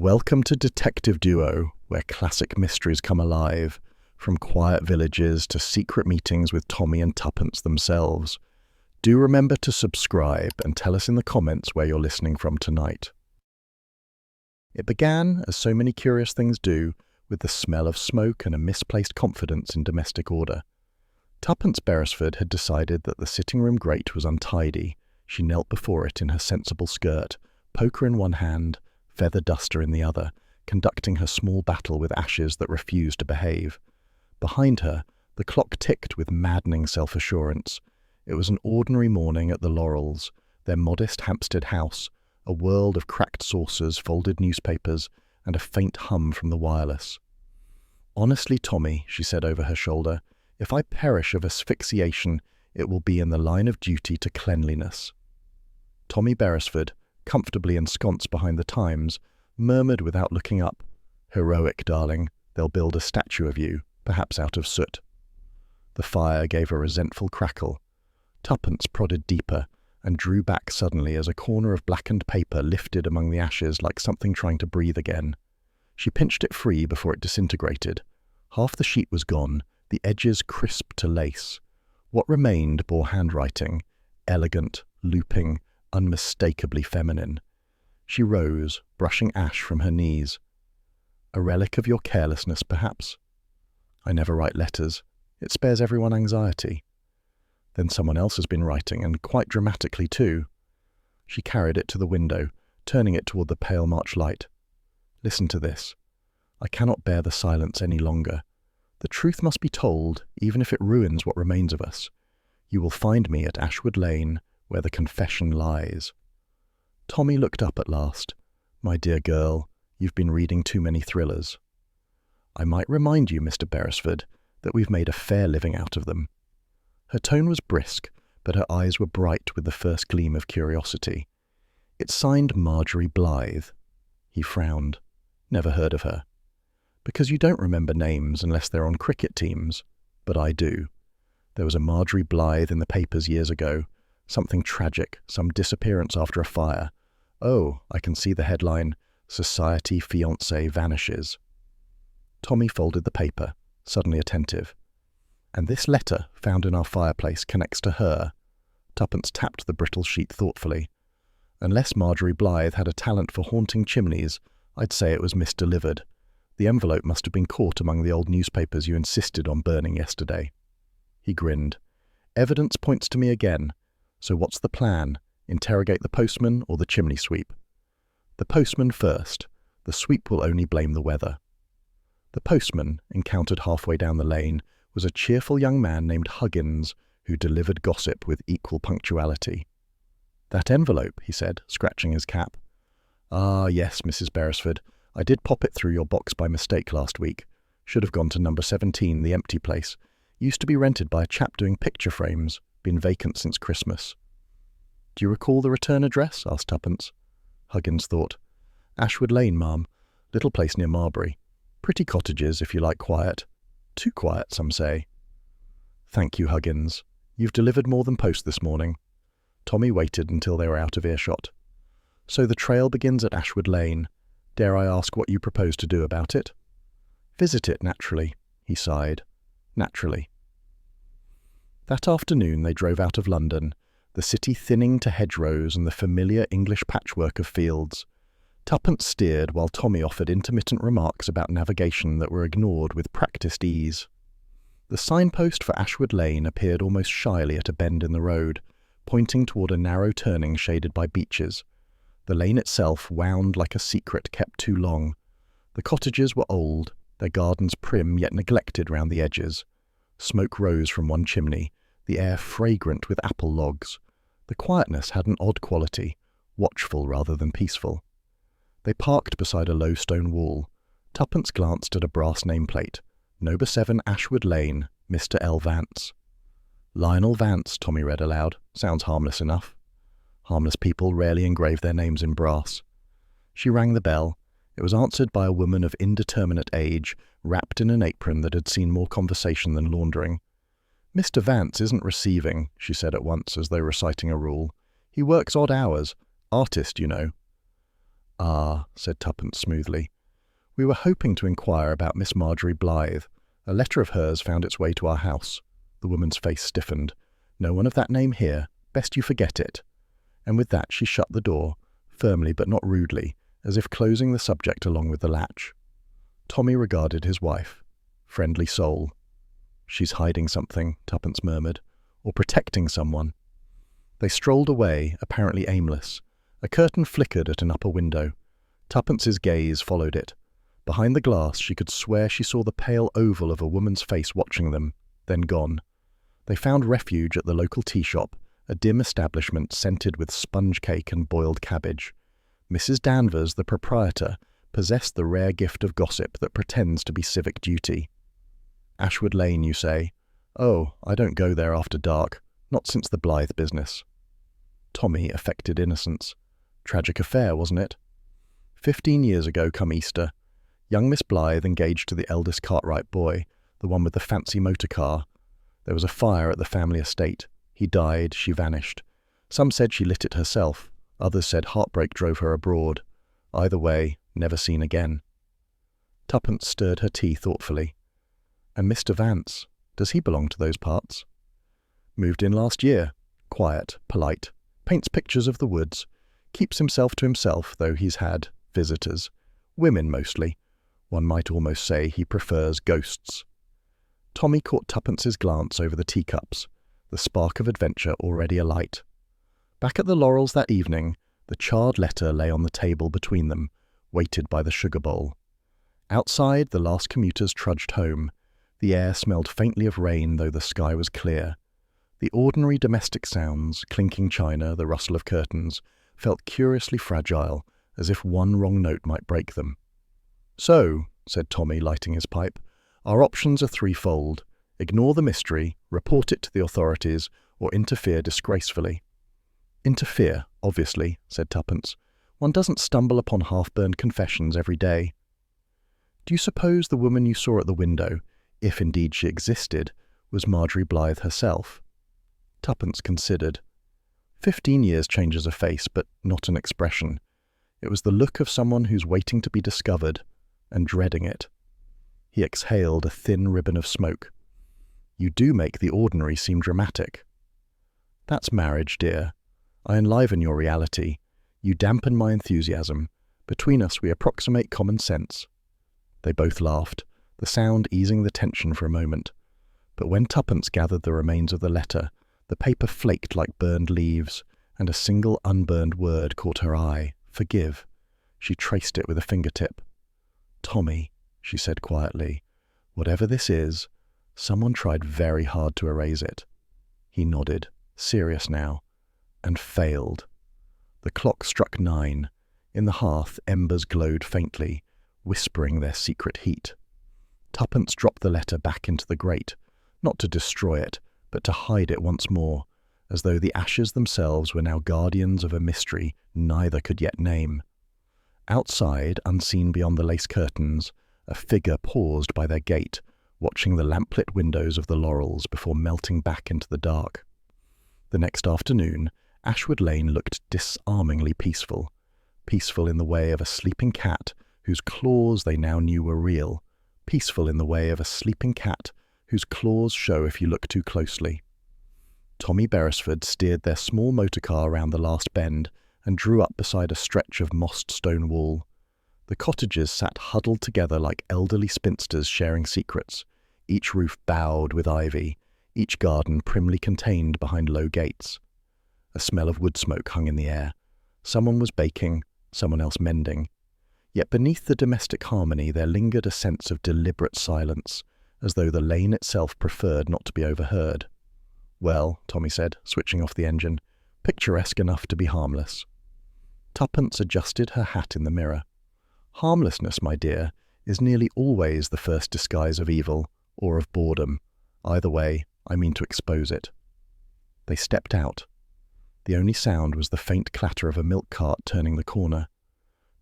Welcome to Detective Duo, where classic mysteries come alive, from quiet villages to secret meetings with Tommy and Tuppence themselves. Do remember to subscribe and tell us in the comments where you're listening from tonight. It began, as so many curious things do, with the smell of smoke and a misplaced confidence in domestic order. Tuppence Beresford had decided that the sitting room grate was untidy. She knelt before it in her sensible skirt, poker in one hand, feather duster in the other, conducting her small battle with ashes that refused to behave. Behind her, the clock ticked with maddening self-assurance. It was an ordinary morning at the Laurels, their modest Hampstead house, a world of cracked saucers, folded newspapers, and a faint hum from the wireless. "Honestly, Tommy," she said over her shoulder, "if I perish of asphyxiation, it will be in the line of duty to cleanliness." Tommy Beresford, comfortably ensconced behind the Times, murmured without looking up, "Heroic, darling. They'll build a statue of you, perhaps out of soot." The fire gave a resentful crackle. Tuppence prodded deeper and drew back suddenly as a corner of blackened paper lifted among the ashes like something trying to breathe again. She pinched it free before it disintegrated. Half the sheet was gone, the edges crisp to lace. What remained bore handwriting, elegant, looping, unmistakably feminine. She rose, brushing ash from her knees. "A relic of your carelessness, perhaps? I never write letters. It spares everyone anxiety." Then someone else has been writing, and quite dramatically too. She carried it to the window, turning it toward the pale March light. "Listen to this. I cannot bear the silence any longer. The truth must be told, even if it ruins what remains of us. You will find me at Ashwood Lane, where the confession lies." Tommy looked up at last. "My dear girl, you've been reading too many thrillers." "I might remind you, Mr. Beresford, that we've made a fair living out of them." Her tone was brisk, but her eyes were bright with the first gleam of curiosity. "It's signed Marjorie Blythe." He frowned. "Never heard of her." "Because you don't remember names unless they're on cricket teams. But I do. There was a Marjorie Blythe in the papers years ago. Something tragic, some disappearance after a fire. Oh, I can see the headline, 'Society Fiancé Vanishes.'" Tommy folded the paper, suddenly attentive. "And this letter, found in our fireplace, connects to her." Tuppence tapped the brittle sheet thoughtfully. "Unless Marjorie Blythe had a talent for haunting chimneys, I'd say it was misdelivered. The envelope must have been caught among the old newspapers you insisted on burning yesterday." He grinned. "Evidence points to me again. So what's the plan? Interrogate the postman or the chimney sweep?" "The postman first. The sweep will only blame the weather." The postman, encountered halfway down the lane, was a cheerful young man named Huggins, who delivered gossip with equal punctuality. "That envelope," he said, scratching his cap. "Ah, yes, Mrs. Beresford. I did pop it through your box by mistake last week. Should have gone to number 17, the empty place. Used to be rented by a chap doing picture frames. Been vacant since Christmas." "Do you recall the return address?" asked Tuppence. Huggins thought. "Ashwood Lane, ma'am. Little place near Marbury. Pretty cottages, if you like quiet. Too quiet, some say." "Thank you, Huggins. You've delivered more than post this morning." Tommy waited until they were out of earshot. "So the trail begins at Ashwood Lane. Dare I ask what you propose to do about it?" "Visit it, naturally," he sighed. "Naturally." That afternoon they drove out of London, the city thinning to hedgerows and the familiar English patchwork of fields. Tuppence steered while Tommy offered intermittent remarks about navigation that were ignored with practised ease. The signpost for Ashwood Lane appeared almost shyly at a bend in the road, pointing toward a narrow turning shaded by beeches. The lane itself wound like a secret kept too long. The cottages were old, their gardens prim yet neglected round the edges. Smoke rose from one chimney, the air fragrant with apple logs. The quietness had an odd quality, watchful rather than peaceful. They parked beside a low stone wall. Tuppence glanced at a brass nameplate. "Number 7 Ashwood Lane, Mr. L. Vance." "Lionel Vance," Tommy read aloud. "Sounds harmless enough." Harmless people rarely engrave their names in brass. She rang the bell. It was answered by a woman of indeterminate age, wrapped in an apron that had seen more conversation than laundering. "Mr. Vance isn't receiving," she said at once, as though reciting a rule. "He works odd hours. Artist, you know." "Ah," said Tuppence smoothly. "We were hoping to inquire about Miss Marjorie Blythe. A letter of hers found its way to our house." The woman's face stiffened. "No one of that name here. Best you forget it." And with that she shut the door, firmly but not rudely, as if closing the subject along with the latch. Tommy regarded his wife. Friendly soul. "She's hiding something," Tuppence murmured, "or protecting someone." They strolled away, apparently aimless. A curtain flickered at an upper window. Tuppence's gaze followed it. Behind the glass she could swear she saw the pale oval of a woman's face watching them, then gone. They found refuge at the local tea shop, a dim establishment scented with sponge cake and boiled cabbage. Mrs. Danvers, the proprietor, possessed the rare gift of gossip that pretends to be civic duty. "Ashwood Lane, you say? Oh, I don't go there after dark, not since the Blythe business." Tommy affected innocence. Tragic affair, wasn't it? 15 years ago come Easter. Young Miss Blythe engaged to the eldest Cartwright boy, the one with the fancy motor car. There was a fire at the family estate. He died, she vanished. Some said she lit it herself. Others said heartbreak drove her abroad. Either way, never seen again. Tuppence stirred her tea thoughtfully. "And Mr. Vance, does he belong to those parts?" "Moved in last year. Quiet, polite, paints pictures of the woods. Keeps himself to himself, though he's had visitors. Women mostly. One might almost say he prefers ghosts." Tommy caught Tuppence's glance over the teacups, the spark of adventure already alight. Back at the Laurels that evening, the charred letter lay on the table between them, weighted by the sugar bowl. Outside, the last commuters trudged home. The air smelled faintly of rain, though the sky was clear. The ordinary domestic sounds, clinking china, the rustle of curtains, felt curiously fragile, as if one wrong note might break them. "So," said Tommy, lighting his pipe, "our options are threefold. Ignore the mystery, report it to the authorities, or interfere disgracefully." "Interfere, obviously," said Tuppence. "One doesn't stumble upon half-burned confessions every day." "Do you suppose the woman you saw at the window, if indeed she existed, was Marjorie Blythe herself?" Tuppence considered. 15 years changes a face, but not an expression. It was the look of someone who's waiting to be discovered, and dreading it. He exhaled a thin ribbon of smoke. "You do make the ordinary seem dramatic." "That's marriage, dear. I enliven your reality. You dampen my enthusiasm. Between us we approximate common sense." They both laughed, the sound easing the tension for a moment. But when Tuppence gathered the remains of the letter, the paper flaked like burned leaves, and a single unburned word caught her eye: "Forgive." She traced it with a fingertip. "Tommy," she said quietly, "whatever this is, someone tried very hard to erase it." He nodded, serious now, and failed. The clock struck 9. In the hearth, embers glowed faintly, whispering their secret heat. Tuppence dropped the letter back into the grate, not to destroy it, but to hide it once more, as though the ashes themselves were now guardians of a mystery neither could yet name. Outside, unseen beyond the lace curtains, a figure paused by their gate, watching the lamplit windows of the Laurels before melting back into the dark. The next afternoon, Ashwood Lane looked disarmingly peaceful. Peaceful in the way of a sleeping cat whose claws they now knew were real. Peaceful in the way of a sleeping cat whose claws show if you look too closely. Tommy Beresford steered their small motor car around the last bend and drew up beside a stretch of mossed stone wall. The cottages sat huddled together like elderly spinsters sharing secrets, each roof bowed with ivy, each garden primly contained behind low gates. A smell of wood smoke hung in the air. Someone was baking, someone else mending. Yet beneath the domestic harmony there lingered a sense of deliberate silence, as though the lane itself preferred not to be overheard. "Well," Tommy said, switching off the engine, "picturesque enough to be harmless." Tuppence adjusted her hat in the mirror. "Harmlessness, my dear, is nearly always the first disguise of evil, or of boredom. Either way, I mean to expose it." They stepped out. The only sound was the faint clatter of a milk cart turning the corner.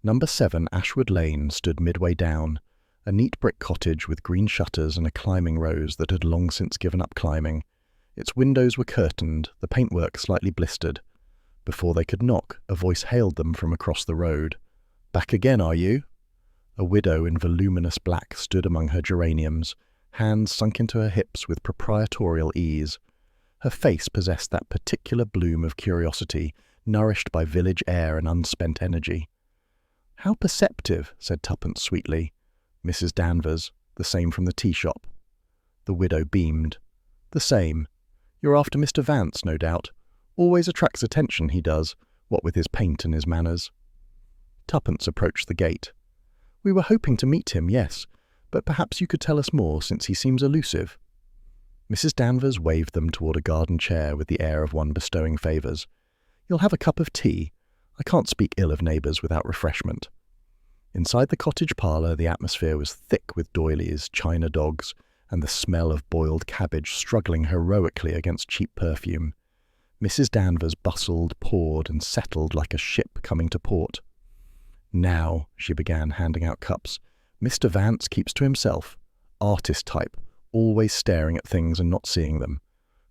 Number 7 Ashwood Lane stood midway down, a neat brick cottage with green shutters and a climbing rose that had long since given up climbing. Its windows were curtained, the paintwork slightly blistered. Before they could knock, a voice hailed them from across the road. Back again, are you? A widow in voluminous black stood among her geraniums, hands sunk into her hips with proprietorial ease. Her face possessed that particular bloom of curiosity, nourished by village air and unspent energy. "How perceptive," said Tuppence sweetly. "Mrs. Danvers, the same from the tea shop." The widow beamed. "The same. You're after Mr. Vance, no doubt. Always attracts attention, he does, what with his paint and his manners." Tuppence approached the gate. "We were hoping to meet him, yes, but perhaps you could tell us more, since he seems elusive." Mrs. Danvers waved them toward a garden chair with the air of one bestowing favours. "You'll have a cup of tea. I can't speak ill of neighbours without refreshment." Inside the cottage parlour the atmosphere was thick with doilies, china dogs, and the smell of boiled cabbage struggling heroically against cheap perfume. Mrs. Danvers bustled, poured, and settled like a ship coming to port. "Now," she began, handing out cups, "Mr. Vance keeps to himself. Artist type, always staring at things and not seeing them.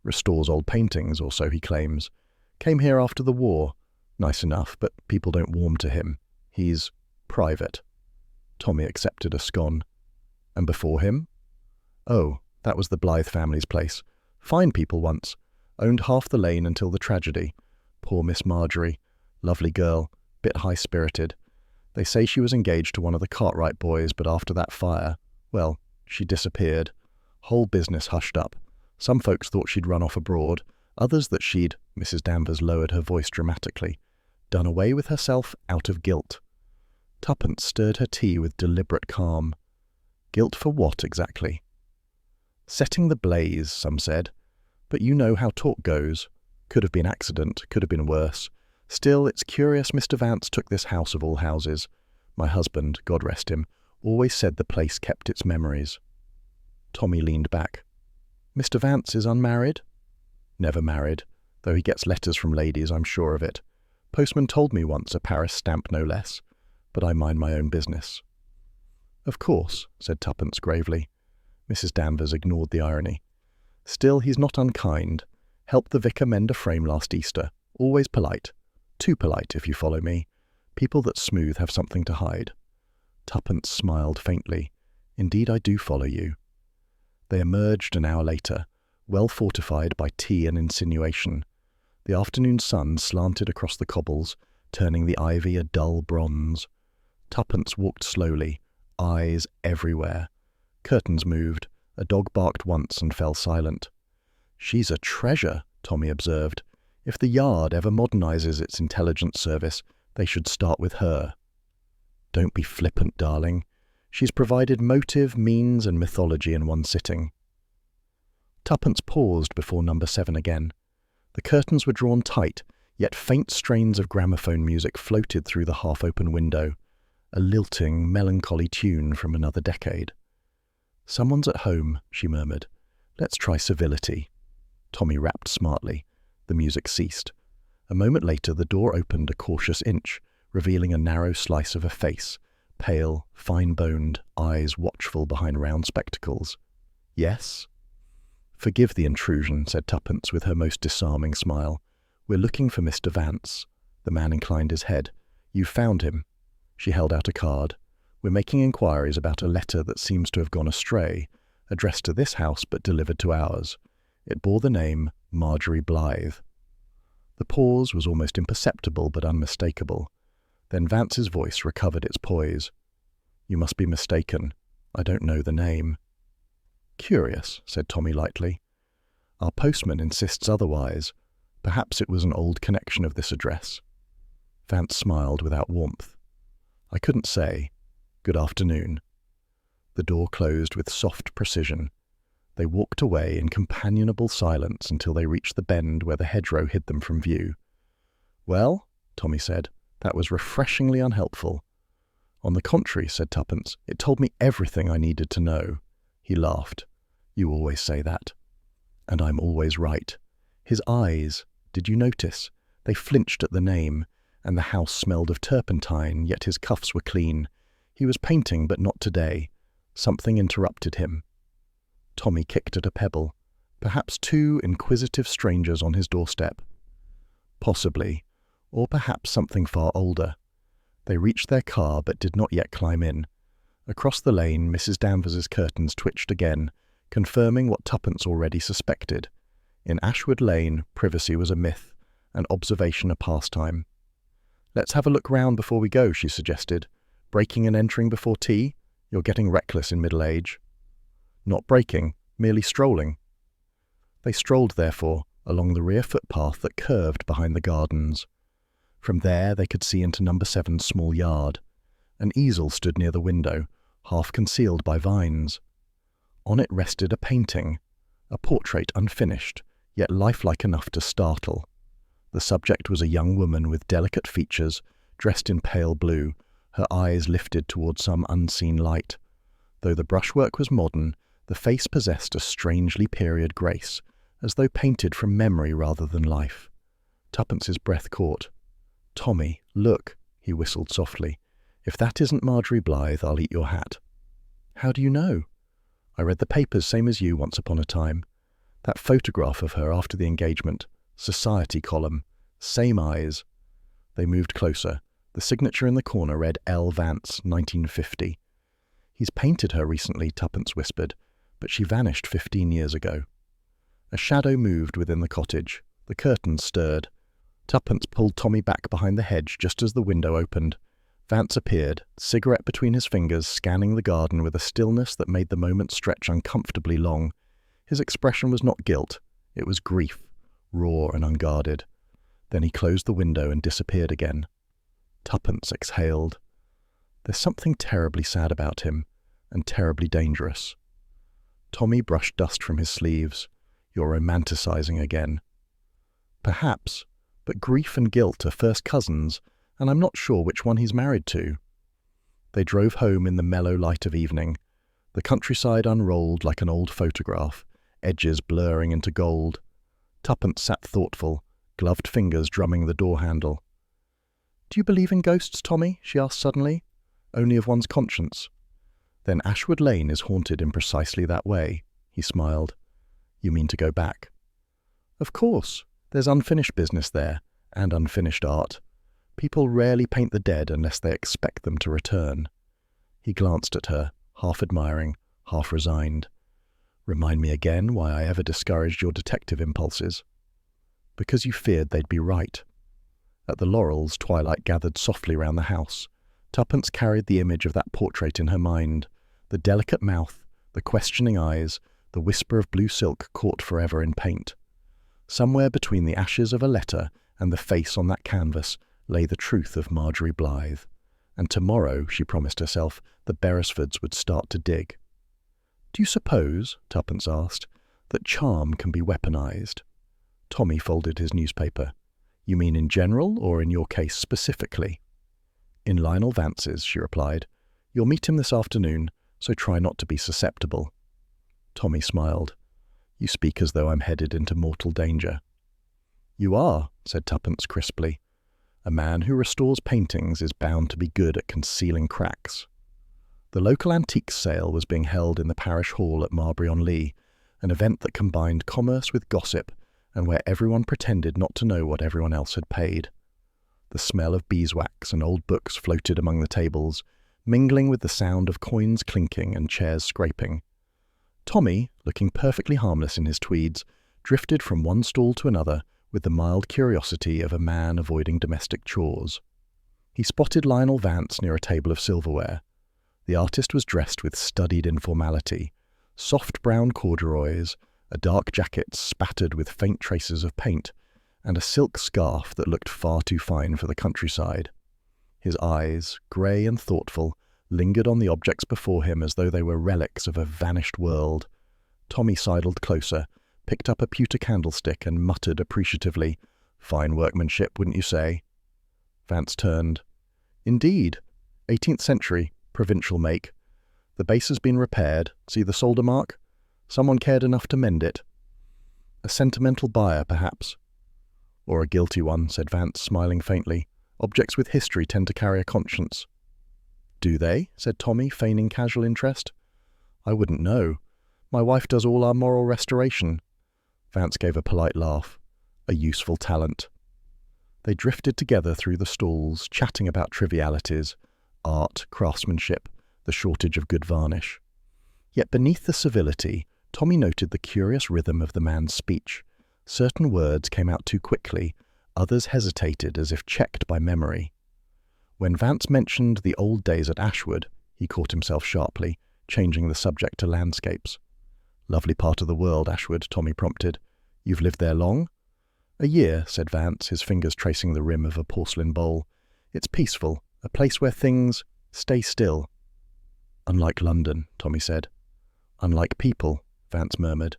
Restores old paintings, or so he claims. Came here after the war. Nice enough, but people don't warm to him. He's private." Tommy accepted a scone. "And before him?" "Oh, that was the Blythe family's place. Fine people once. Owned half the lane until the tragedy. Poor Miss Marjorie. Lovely girl. Bit high-spirited. They say she was engaged to one of the Cartwright boys, but after that fire, well, she disappeared. Whole business hushed up. Some folks thought she'd run off abroad, others that she'd," Mrs. Danvers lowered her voice dramatically, "done away with herself out of guilt." Tuppence stirred her tea with deliberate calm. "Guilt for what, exactly?" "Setting the blaze," some said. "But you know how talk goes. Could have been accident, could have been worse. Still, it's curious Mr. Vance took this house of all houses. My husband, God rest him, always said the place kept its memories." Tommy leaned back. "Mr. Vance is unmarried?" "Never married, though he gets letters from ladies, I'm sure of it. Postman told me once, a Paris stamp no less. But I mind my own business." "Of course," said Tuppence gravely. Mrs. Danvers ignored the irony. "Still, he's not unkind. Helped the vicar mend a frame last Easter. Always polite. Too polite, if you follow me. People that smooth have something to hide." Tuppence smiled faintly. "Indeed I do follow you." They emerged an hour later, well fortified by tea and insinuation. The afternoon sun slanted across the cobbles, turning the ivy a dull bronze. Tuppence walked slowly, eyes everywhere. Curtains moved. A dog barked once and fell silent. "She's a treasure," Tommy observed. "If the Yard ever modernizes its intelligence service, they should start with her." "Don't be flippant, darling. She's provided motive, means, and mythology in one sitting." Tuppence paused before number 7 again. The curtains were drawn tight, yet faint strains of gramophone music floated through the half-open window, a lilting, melancholy tune from another decade. "Someone's at home," she murmured. "Let's try civility." Tommy rapped smartly. The music ceased. A moment later the door opened a cautious inch, revealing a narrow slice of a face, pale, fine-boned, eyes watchful behind round spectacles. "Yes?" "Forgive the intrusion," said Tuppence with her most disarming smile. "We're looking for Mr. Vance." The man inclined his head. "You found him." She held out a card. "We're making inquiries about a letter that seems to have gone astray, addressed to this house but delivered to ours. It bore the name Marjorie Blythe." The pause was almost imperceptible but unmistakable. Then Vance's voice recovered its poise. "You must be mistaken. I don't know the name." "Curious," said Tommy lightly. "Our postman insists otherwise. Perhaps it was an old connection of this address." Vance smiled without warmth. "I couldn't say. Good afternoon." The door closed with soft precision. They walked away in companionable silence until they reached the bend where the hedgerow hid them from view. "Well," Tommy said, "that was refreshingly unhelpful." "On the contrary," said Tuppence, "it told me everything I needed to know." He laughed. "You always say that." "And I'm always right." His eyes, did you notice? They flinched at the name, and the house smelled of turpentine, yet his cuffs were clean. He was painting, but not today. Something interrupted him. Tommy kicked at a pebble. Perhaps 2 inquisitive strangers on his doorstep. Possibly, or perhaps something far older. They reached their car but did not yet climb in. Across the lane, Mrs. Danvers's curtains twitched again, confirming what Tuppence already suspected. In Ashwood Lane, privacy was a myth, and observation a pastime. "Let's have a look round before we go," she suggested. "Breaking and entering before tea? You're getting reckless in middle age." "Not breaking, merely strolling." They strolled, therefore, along the rear footpath that curved behind the gardens. From there they could see into number 7's small yard. An easel stood near the window, half concealed by vines. On it rested a painting, a portrait unfinished, yet lifelike enough to startle. The subject was a young woman with delicate features, dressed in pale blue, her eyes lifted toward some unseen light. Though the brushwork was modern, the face possessed a strangely period grace, as though painted from memory rather than life. Tuppence's breath caught. "Tommy, look," he whistled softly. "If that isn't Marjorie Blythe, I'll eat your hat." "How do you know?" "I read the papers same as you once upon a time. That photograph of her after the engagement, society column, same eyes." They moved closer. The signature in the corner read L. Vance, 1950. "He's painted her recently," Tuppence whispered, "but she vanished 15 years ago." A shadow moved within the cottage. The curtains stirred. Tuppence pulled Tommy back behind the hedge just as the window opened. Vance appeared, cigarette between his fingers, scanning the garden with a stillness that made the moment stretch uncomfortably long. His expression was not guilt, it was grief, raw and unguarded. Then he closed the window and disappeared again. Tuppence exhaled. There's something terribly sad about him, and terribly dangerous. Tommy brushed dust from his sleeves. "You're romanticizing again." "Perhaps, but grief and guilt are first cousins, and I'm not sure which one he's married to." They drove home in the mellow light of evening. The countryside unrolled like an old photograph, edges blurring into gold. Tuppence sat thoughtful, gloved fingers drumming the door handle. "Do you believe in ghosts, Tommy?" she asked suddenly. "Only of one's conscience." "Then Ashwood Lane is haunted in precisely that way," he smiled. "You mean to go back?" "Of course. There's unfinished business there, and unfinished art. People rarely paint the dead unless they expect them to return." He glanced at her, half admiring, half resigned. "Remind me again why I ever discouraged your detective impulses." "Because you feared they'd be right." At the Laurels, twilight gathered softly round the house. Tuppence carried the image of that portrait in her mind. The delicate mouth, the questioning eyes, the whisper of blue silk caught forever in paint. Somewhere between the ashes of a letter and the face on that canvas lay the truth of Marjorie Blythe. And tomorrow, she promised herself, the Beresfords would start to dig. "Do you suppose," Tuppence asked, "that charm can be weaponized?" Tommy folded his newspaper. "You mean in general, or in your case specifically?" "In Lionel Vance's," she replied. "You'll meet him this afternoon, so try not to be susceptible." Tommy smiled. "You speak as though I'm headed into mortal danger." "You are," said Tuppence crisply. "A man who restores paintings is bound to be good at concealing cracks." The local antiques sale was being held in the parish hall at Marbury-on-Lee, an event that combined commerce with gossip, and where everyone pretended not to know what everyone else had paid. The smell of beeswax and old books floated among the tables, mingling with the sound of coins clinking and chairs scraping. Tommy, looking perfectly harmless in his tweeds, drifted from one stall to another with the mild curiosity of a man avoiding domestic chores. He spotted Lionel Vance near a table of silverware. The artist was dressed with studied informality, soft brown corduroys, a dark jacket spattered with faint traces of paint, and a silk scarf that looked far too fine for the countryside. His eyes, grey and thoughtful, lingered on the objects before him as though they were relics of a vanished world. Tommy sidled closer, picked up a pewter candlestick and muttered appreciatively, "Fine workmanship, wouldn't you say?" Vance turned. "Indeed. 18th century, provincial make. The base has been repaired. See the solder mark? Someone cared enough to mend it. A sentimental buyer, perhaps." "Or a guilty one," said Vance, smiling faintly. "Objects with history tend to carry a conscience." "Do they?" said Tommy, feigning casual interest. "I wouldn't know. My wife does all our moral restoration." Vance gave a polite laugh. "A useful talent." They drifted together through the stalls, chatting about trivialities, art, craftsmanship, the shortage of good varnish. Yet beneath the civility, Tommy noted the curious rhythm of the man's speech. Certain words came out too quickly, others hesitated as if checked by memory. When Vance mentioned the old days at Ashwood, he caught himself sharply, changing the subject to landscapes. "Lovely part of the world, Ashwood," Tommy prompted. "You've lived there long?" "A year," said Vance, his fingers tracing the rim of a porcelain bowl. "It's peaceful, a place where things stay still." "Unlike London," Tommy said. "Unlike people," Vance murmured.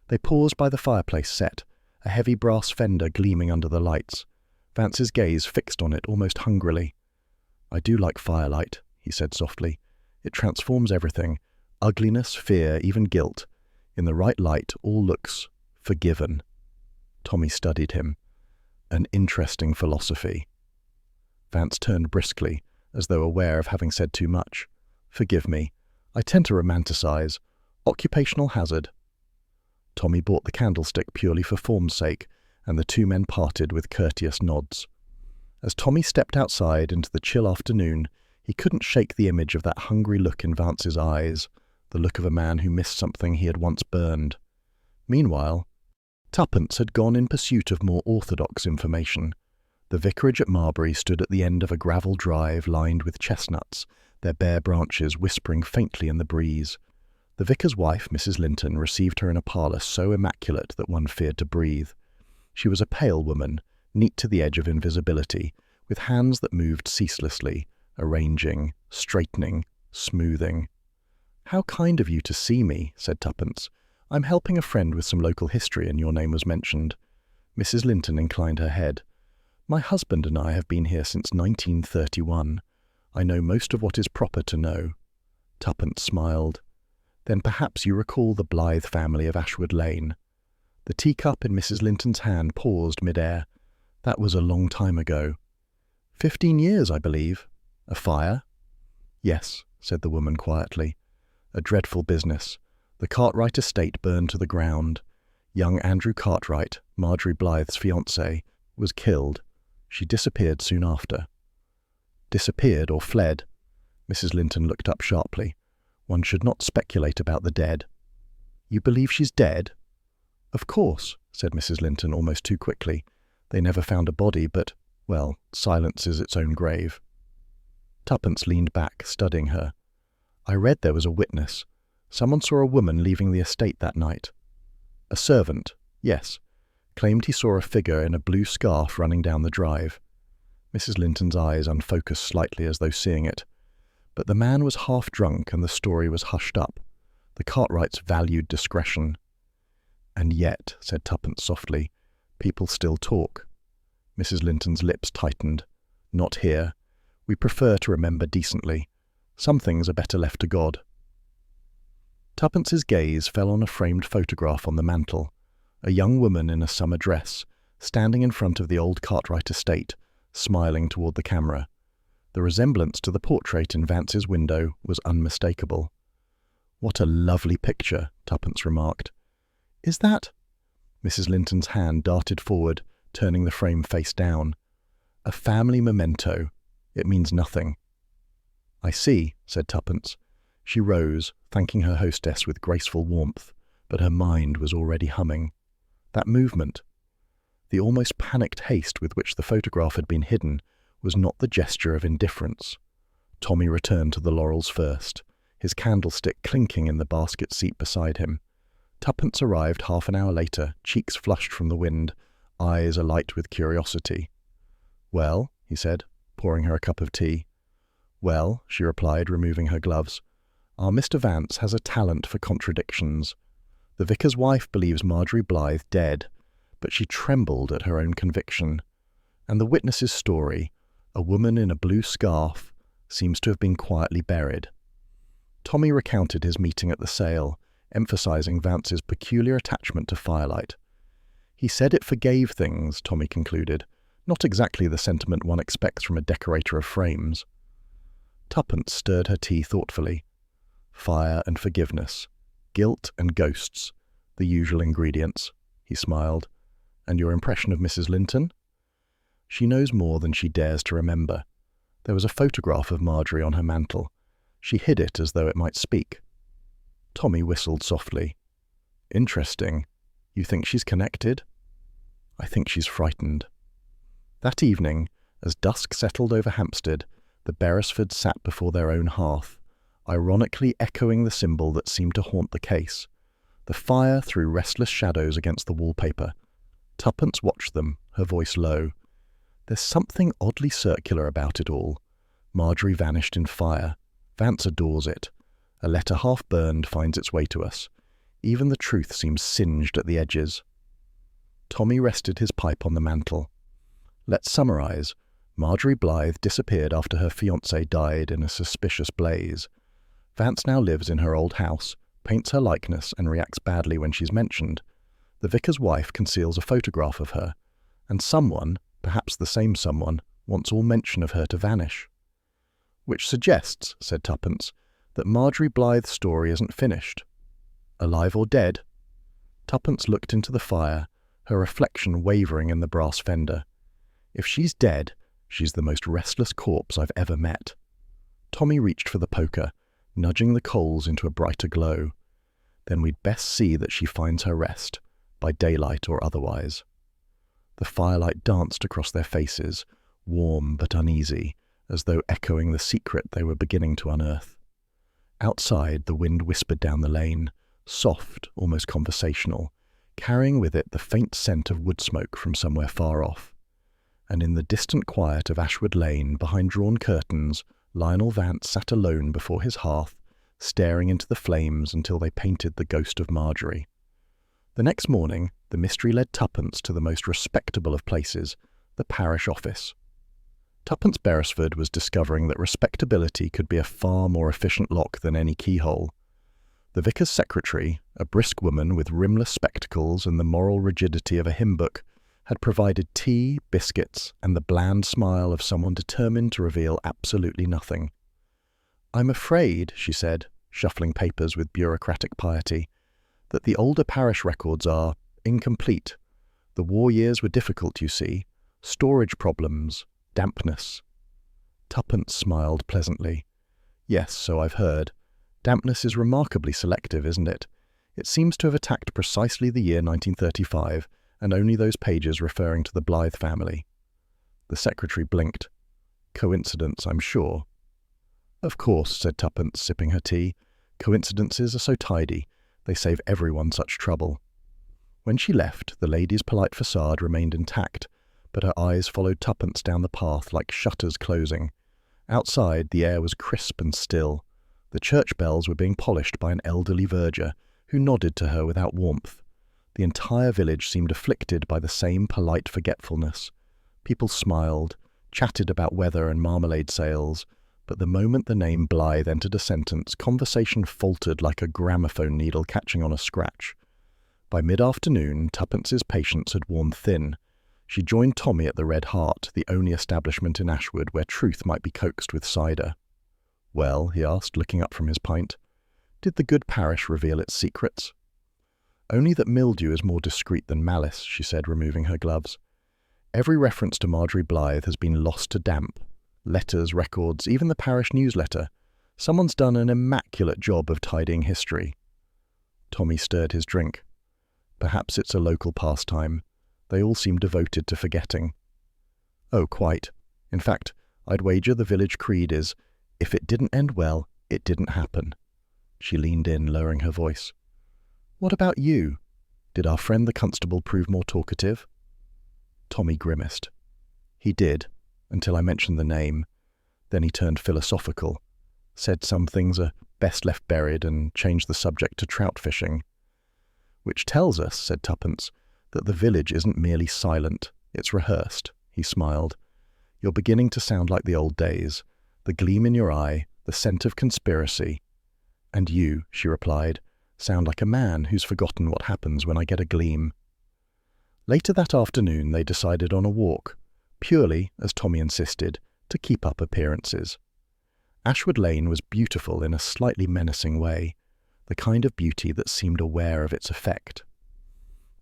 They paused by the fireplace set, a heavy brass fender gleaming under the lights. Vance's gaze fixed on it almost hungrily. "I do like firelight," he said softly. "It transforms everything, ugliness, fear, even guilt. In the right light, all looks forgiven." Tommy studied him. "An interesting philosophy." Vance turned briskly, as though aware of having said too much. "Forgive me. I tend to romanticize. Occupational hazard." Tommy bought the candlestick purely for form's sake, and the two men parted with courteous nods. As Tommy stepped outside into the chill afternoon, he couldn't shake the image of that hungry look in Vance's eyes, the look of a man who missed something he had once burned. Meanwhile, Tuppence had gone in pursuit of more orthodox information. The vicarage at Marbury stood at the end of a gravel drive lined with chestnuts, their bare branches whispering faintly in the breeze. The vicar's wife, Mrs. Linton, received her in a parlour so immaculate that one feared to breathe. She was a pale woman, neat to the edge of invisibility, with hands that moved ceaselessly, arranging, straightening, smoothing. "How kind of you to see me," said Tuppence. "I'm helping a friend with some local history, and your name was mentioned." Mrs. Linton inclined her head. "My husband and I have been here since 1931. I know most of what is proper to know." Tuppence smiled. "Then perhaps you recall the Blythe family of Ashwood Lane." The teacup in Mrs. Linton's hand paused mid-air. "That was a long time ago." 15 years, I believe. A fire?" "Yes," said the woman quietly. "A dreadful business. The Cartwright estate burned to the ground. Young Andrew Cartwright, Marjorie Blythe's fiancé, was killed. She disappeared soon after." "Disappeared or fled?" Mrs. Linton looked up sharply. "One should not speculate about the dead." "You believe she's dead?" "Of course," said Mrs. Linton almost too quickly. "They never found a body, but, well, silence is its own grave." Tuppence leaned back, studying her. "I read there was a witness. Someone saw a woman leaving the estate that night." "A servant, yes. Claimed he saw a figure in a blue scarf running down the drive." Mrs. Linton's eyes unfocused slightly as though seeing it. But the man was half drunk and the story was hushed up. The Cartwrights valued discretion. "And yet," said Tuppence softly, "people still talk." Mrs. Linton's lips tightened. "Not here. We prefer to remember decently. Some things are better left to God." Tuppence's gaze fell on a framed photograph on the mantel. A young woman in a summer dress, standing in front of the old Cartwright estate, smiling toward the camera. The resemblance to the portrait in Vance's window was unmistakable. "What a lovely picture," Tuppence remarked. "Is that—" Mrs. Linton's hand darted forward, turning the frame face down. "A family memento. It means nothing." "I see," said Tuppence. She rose, thanking her hostess with graceful warmth, but her mind was already humming. That movement, the almost panicked haste with which the photograph had been hidden, was not the gesture of indifference. Tommy returned to the laurels first, his candlestick clinking in the basket seat beside him. Tuppence arrived half an hour later, cheeks flushed from the wind, eyes alight with curiosity. "Well," he said, pouring her a cup of tea. "Well," she replied, removing her gloves, "our Mr. Vance has a talent for contradictions. The vicar's wife believes Marjorie Blythe dead, but she trembled at her own conviction. And the witness's story, a woman in a blue scarf, seems to have been quietly buried." Tommy recounted his meeting at the sale, emphasizing Vance's peculiar attachment to firelight. "He said it forgave things," Tommy concluded, "not exactly the sentiment one expects from a decorator of frames." Tuppence stirred her tea thoughtfully. "Fire and forgiveness, guilt and ghosts, the usual ingredients," he smiled. "And your impression of Mrs. Linton?" She knows more than she dares to remember. There was a photograph of Marjorie on her mantel. She hid it as though it might speak. Tommy whistled softly. Interesting. You think she's connected? I think she's frightened. That evening, as dusk settled over Hampstead, the Beresfords sat before their own hearth, ironically echoing the symbol that seemed to haunt the case. The fire threw restless shadows against the wallpaper. Tuppence watched them, her voice low. There's something oddly circular about it all. Marjorie vanished in fire. Vance adores it. A letter half burned finds its way to us. Even the truth seems singed at the edges. Tommy rested his pipe on the mantel. Let's summarize. Marjorie Blythe disappeared after her fiancé died in a suspicious blaze. Vance now lives in her old house, paints her likeness and reacts badly when she's mentioned. The vicar's wife conceals a photograph of her, and someone, perhaps the same someone, wants all mention of her to vanish. Which suggests, said Tuppence, that Marjorie Blythe's story isn't finished. Alive or dead? Tuppence looked into the fire, her reflection wavering in the brass fender. If she's dead, she's the most restless corpse I've ever met. Tommy reached for the poker, nudging the coals into a brighter glow. Then we'd best see that she finds her rest, by daylight or otherwise. The firelight danced across their faces, warm but uneasy, as though echoing the secret they were beginning to unearth. Outside, the wind whispered down the lane, soft, almost conversational, carrying with it the faint scent of wood smoke from somewhere far off. And in the distant quiet of Ashwood Lane, behind drawn curtains, Lionel Vance sat alone before his hearth, staring into the flames until they painted the ghost of Marjorie. The next morning, the mystery led Tuppence to the most respectable of places, the parish office. Tuppence Beresford was discovering that respectability could be a far more efficient lock than any keyhole. The vicar's secretary, a brisk woman with rimless spectacles and the moral rigidity of a hymn book, had provided tea, biscuits, and the bland smile of someone determined to reveal absolutely nothing. I'm afraid, she said, shuffling papers with bureaucratic piety, that the older parish records are incomplete. The war years were difficult, you see. Storage problems, dampness. Tuppence smiled pleasantly. Yes, so I've heard. Dampness is remarkably selective, isn't it? It seems to have attacked precisely the year 1935, and only those pages referring to the Blythe family. The secretary blinked. Coincidence, I'm sure. Of course, said Tuppence, sipping her tea. Coincidences are so tidy. They save everyone such trouble. When she left, the lady's polite facade remained intact, but her eyes followed Tuppence down the path like shutters closing. Outside, the air was crisp and still. The church bells were being polished by an elderly verger, who nodded to her without warmth. The entire village seemed afflicted by the same polite forgetfulness. People smiled, chatted about weather and marmalade sales, but the moment the name Blythe entered a sentence, conversation faltered like a gramophone needle catching on a scratch. By mid-afternoon, Tuppence's patience had worn thin. She joined Tommy at the Red Hart, the only establishment in Ashwood where truth might be coaxed with cider. Well, he asked, looking up from his pint, did the good parish reveal its secrets? Only that mildew is more discreet than malice, she said, removing her gloves. Every reference to Marjorie Blythe has been lost to damp. Letters, records, even the parish newsletter. Someone's done an immaculate job of tidying history. Tommy stirred his drink. Perhaps it's a local pastime. They all seem devoted to forgetting. Oh, quite. In fact, I'd wager the village creed is, if it didn't end well, it didn't happen. She leaned in, lowering her voice. What about you? Did our friend the constable prove more talkative? Tommy grimaced. He did, until I mentioned the name. Then he turned philosophical, said some things are best left buried, and changed the subject to trout fishing. Which tells us, said Tuppence, that the village isn't merely silent, it's rehearsed. He smiled. You're beginning to sound like the old days, the gleam in your eye, the scent of conspiracy. And you, she replied, sound like a man who's forgotten what happens when I get a gleam. Later that afternoon they decided on a walk, purely, as Tommy insisted, to keep up appearances. Ashwood Lane was beautiful in a slightly menacing way, the kind of beauty that seemed aware of its effect.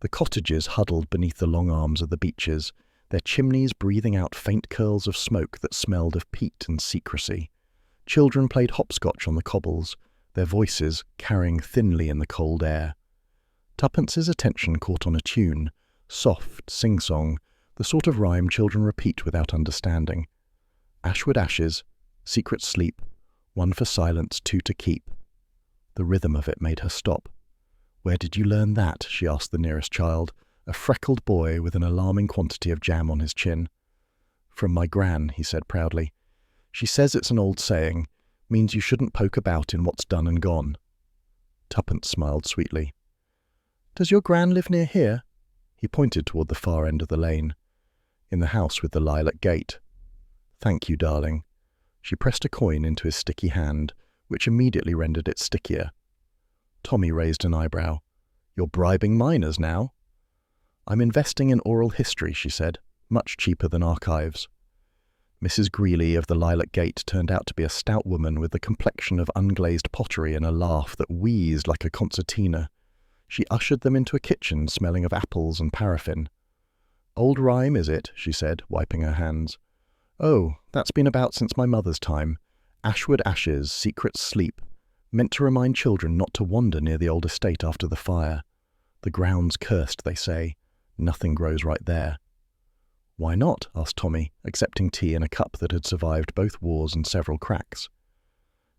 The cottages huddled beneath the long arms of the beeches, their chimneys breathing out faint curls of smoke that smelled of peat and secrecy. Children played hopscotch on the cobbles, their voices carrying thinly in the cold air. Tuppence's attention caught on a tune, soft, sing-song, the sort of rhyme children repeat without understanding. Ashwood ashes, secret sleep, one for silence, two to keep. The rhythm of it made her stop. "Where did you learn that?" she asked the nearest child, a freckled boy with an alarming quantity of jam on his chin. "From my gran," he said proudly. "She says it's an old saying, means you shouldn't poke about in what's done and gone." Tuppence smiled sweetly. "Does your gran live near here?" He pointed toward the far end of the lane. "In the house with the lilac gate." "Thank you, darling." She pressed a coin into his sticky hand, which immediately rendered it stickier. Tommy raised an eyebrow. "You're bribing minors now?" "I'm investing in oral history," she said, "much cheaper than archives." Mrs. Greeley of the Lilac Gate turned out to be a stout woman with the complexion of unglazed pottery and a laugh that wheezed like a concertina. She ushered them into a kitchen smelling of apples and paraffin. "Old rhyme, is it?" she said, wiping her hands. "Oh, that's been about since my mother's time. Ashwood ashes, secret sleep, meant to remind children not to wander near the old estate after the fire. The ground's cursed, they say. Nothing grows right there." "Why not?" asked Tommy, accepting tea in a cup that had survived both wars and several cracks.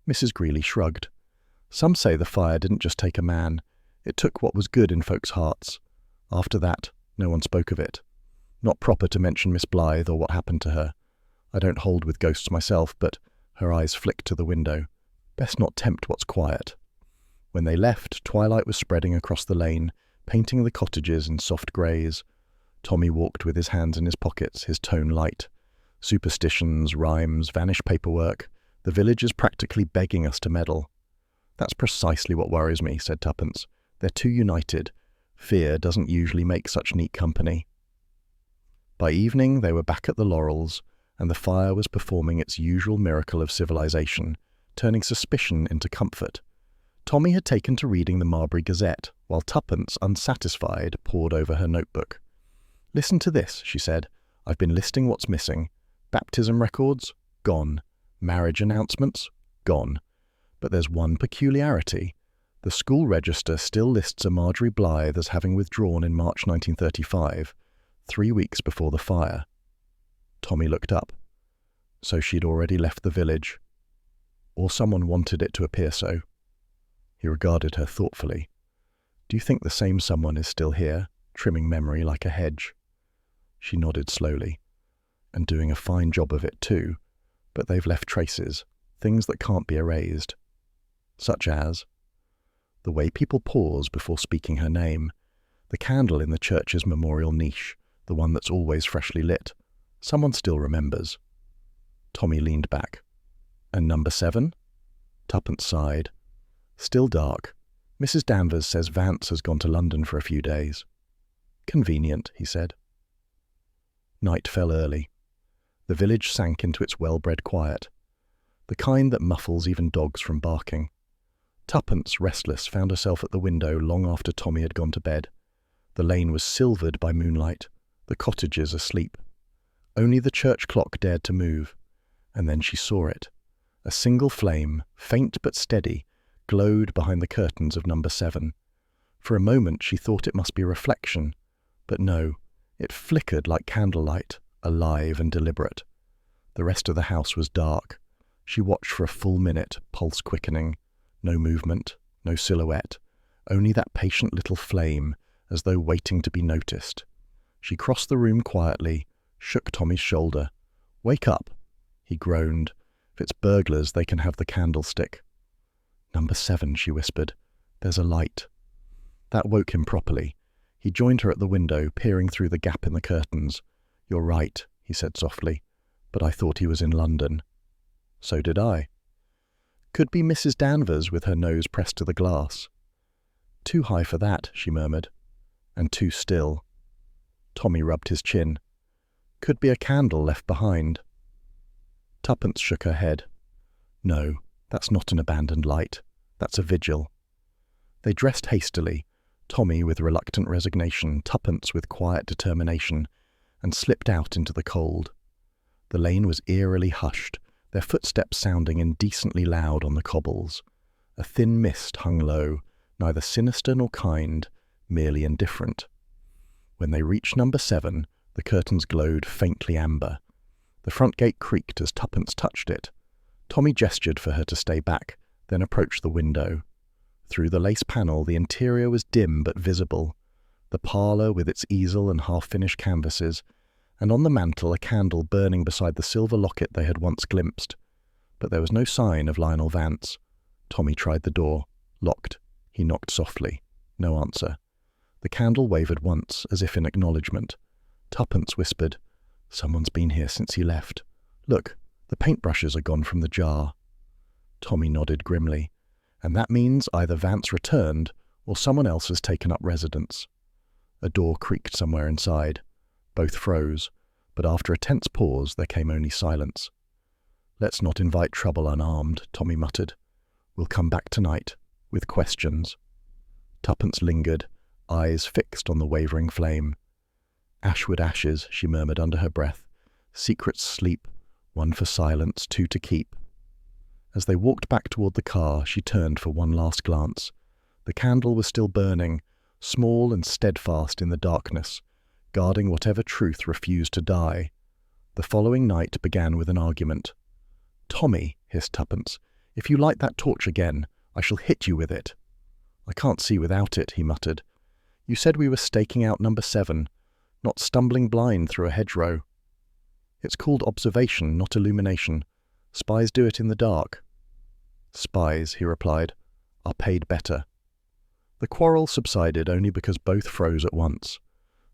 Mrs. Greeley shrugged. "Some say the fire didn't just take a man. It took what was good in folks' hearts. After that, no one spoke of it. Not proper to mention Miss Blythe or what happened to her. I don't hold with ghosts myself, but—" her eyes flicked to the window. "Best not tempt what's quiet." When they left, twilight was spreading across the lane, painting the cottages in soft greys. Tommy walked with his hands in his pockets, his tone light. Superstitions, rhymes, vanished paperwork. The village is practically begging us to meddle. "That's precisely what worries me," said Tuppence. "They're too united. Fear doesn't usually make such neat company." By evening they were back at the Laurels, and the fire was performing its usual miracle of civilization, turning suspicion into comfort. Tommy had taken to reading the Marbury Gazette, while Tuppence, unsatisfied, pored over her notebook. "Listen to this," she said. "I've been listing what's missing. Baptism records? Gone. Marriage announcements? Gone. But there's one peculiarity. The school register still lists a Marjorie Blythe as having withdrawn in March 1935, 3 weeks before the fire." Tommy looked up. So she'd already left the village. Or someone wanted it to appear so. He regarded her thoughtfully. "Do you think the same someone is still here, trimming memory like a hedge?" She nodded slowly. "And doing a fine job of it too, but they've left traces, things that can't be erased." "Such as?" "The way people pause before speaking her name. The candle in the church's memorial niche, the one that's always freshly lit. Someone still remembers." Tommy leaned back. "And number 7? Tuppence sighed. "Still dark. Mrs. Danvers says Vance has gone to London for a few days." "Convenient," he said. Night fell early. The village sank into its well-bred quiet, the kind that muffles even dogs from barking. Tuppence, restless, found herself at the window long after Tommy had gone to bed. The lane was silvered by moonlight, the cottages asleep. Only the church clock dared to move, and then she saw it. A single flame, faint but steady, glowed behind the curtains of number 7. For a moment she thought it must be reflection, but no, it flickered like candlelight, alive and deliberate. The rest of the house was dark. She watched for a full minute, pulse quickening. No movement, no silhouette, only that patient little flame, as though waiting to be noticed. She crossed the room quietly, shook Tommy's shoulder. "Wake up," he groaned. "If it's burglars, they can have the candlestick." "Number 7, she whispered. "There's a light." That woke him properly. He joined her at the window, peering through the gap in the curtains. "You're right," he said softly, "but I thought he was in London." "So did I." "Could be Mrs. Danvers with her nose pressed to the glass." "Too high for that," she murmured, "and too still." Tommy rubbed his chin. "Could be a candle left behind." Tuppence shook her head. "No, that's not an abandoned light. That's a vigil." They dressed hastily, Tommy with reluctant resignation, Tuppence with quiet determination, and slipped out into the cold. The lane was eerily hushed, their footsteps sounding indecently loud on the cobbles. A thin mist hung low, neither sinister nor kind, merely indifferent. When they reached number 7, the curtains glowed faintly amber. The front gate creaked as Tuppence touched it. Tommy gestured for her to stay back, then approached the window. Through the lace panel, the interior was dim but visible. The parlour with its easel and half-finished canvases, and on the mantel a candle burning beside the silver locket they had once glimpsed. But there was no sign of Lionel Vance. Tommy tried the door. Locked. He knocked softly. No answer. The candle wavered once, as if in acknowledgement. Tuppence whispered, "Someone's been here since he left. Look, the paintbrushes are gone from the jar." Tommy nodded grimly. "And that means either Vance returned, or someone else has taken up residence." A door creaked somewhere inside. Both froze, but after a tense pause there came only silence. "Let's not invite trouble unarmed," Tommy muttered. "We'll come back tonight, with questions." Tuppence lingered, eyes fixed on the wavering flame. "Ashwood ashes," she murmured under her breath. "Secrets sleep, one for silence, two to keep." As they walked back toward the car, she turned for one last glance. The candle was still burning, small and steadfast in the darkness, guarding whatever truth refused to die. The following night began with an argument. "Tommy," hissed Tuppence, "if you light that torch again, I shall hit you with it." "I can't see without it," he muttered. "You said we were staking out number 7, not stumbling blind through a hedgerow." "It's called observation, not illumination. Spies do it in the dark." "Spies," he replied, "are paid better." The quarrel subsided only because both froze at once.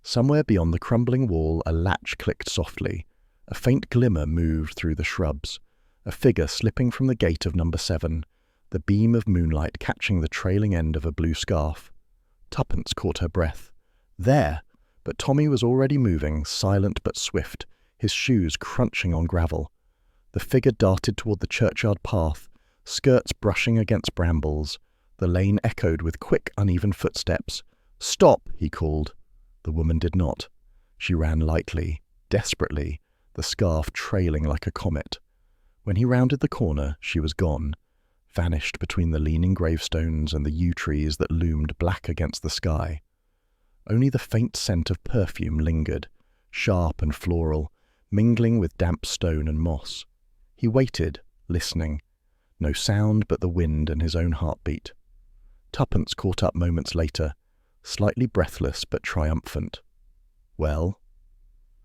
Somewhere beyond the crumbling wall a latch clicked softly. A faint glimmer moved through the shrubs. A figure slipping from the gate of number 7, the beam of moonlight catching the trailing end of a blue scarf. Tuppence caught her breath. There! But Tommy was already moving, silent but swift, his shoes crunching on gravel. The figure darted toward the churchyard path, skirts brushing against brambles. The lane echoed with quick, uneven footsteps. "Stop!" he called. The woman did not. She ran lightly, desperately, the scarf trailing like a comet. When he rounded the corner, she was gone, vanished between the leaning gravestones and the yew trees that loomed black against the sky. Only the faint scent of perfume lingered, sharp and floral, mingling with damp stone and moss. He waited, listening. No sound but the wind and his own heartbeat. Tuppence caught up moments later, slightly breathless but triumphant. "Well?"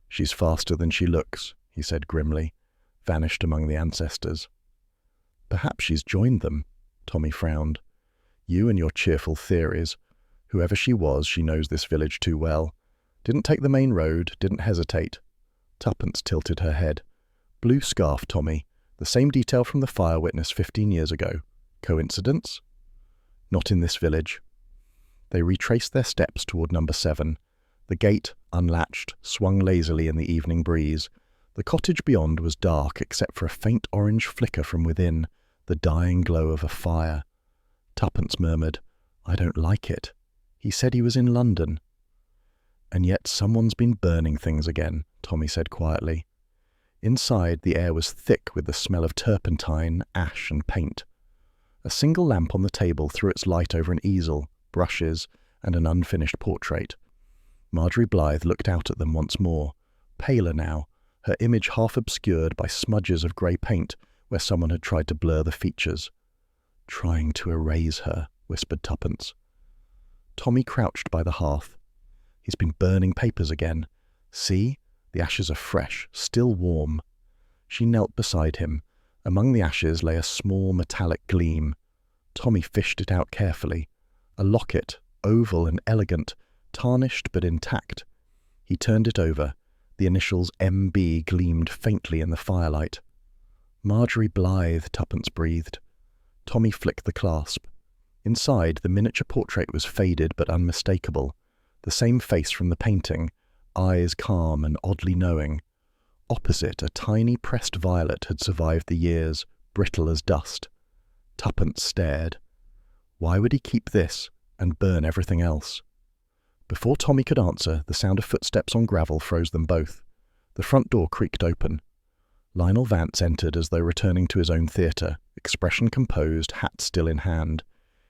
"She's faster than she looks," he said grimly, vanished among the ancestors. "Perhaps she's joined them," Tommy frowned. "You and your cheerful theories. Whoever she was, she knows this village too well. Didn't take the main road, didn't hesitate." Tuppence tilted her head. "Blue scarf, Tommy. The same detail from the fire witness 15 years ago. Coincidence?" "Not in this village." They retraced their steps toward number 7. The gate, unlatched, swung lazily in the evening breeze. The cottage beyond was dark except for a faint orange flicker from within, the dying glow of a fire. Tuppence murmured, "I don't like it. He said he was in London." "And yet someone's been burning things again," Tommy said quietly. Inside, the air was thick with the smell of turpentine, ash and paint. A single lamp on the table threw its light over an easel, brushes, and an unfinished portrait. Marjorie Blythe looked out at them once more, paler now, her image half obscured by smudges of grey paint where someone had tried to blur the features. "Trying to erase her," whispered Tuppence. Tommy crouched by the hearth. "He's been burning papers again. See? The ashes are fresh, still warm." She knelt beside him. Among the ashes lay a small metallic gleam. Tommy fished it out carefully. A locket, oval and elegant, tarnished but intact. He turned it over. The initials M.B. gleamed faintly in the firelight. "Marjorie Blythe," Tuppence breathed. Tommy flicked the clasp. Inside, the miniature portrait was faded but unmistakable. The same face from the painting, eyes calm and oddly knowing. Opposite, a tiny pressed violet had survived the years, brittle as dust. Tuppence stared. Why would he keep this and burn everything else? Before Tommy could answer, the sound of footsteps on gravel froze them both. The front door creaked open. Lionel Vance entered as though returning to his own theatre, expression composed, hat still in hand.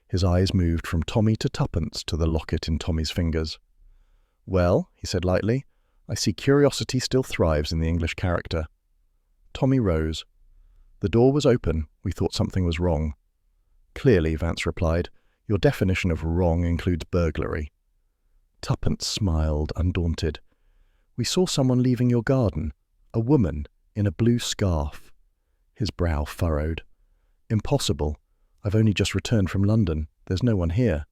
His eyes moved from Tommy to Tuppence to the locket in Tommy's fingers. "Well," he said lightly, "I see curiosity still thrives in the English character." Tommy rose. "The door was open. We thought something was wrong." "Clearly," Vance replied. "Your definition of wrong includes burglary." Tuppence smiled, undaunted. "We saw someone leaving your garden. A woman, in a blue scarf." His brow furrowed. "Impossible. I've only just returned from London. There's no one here."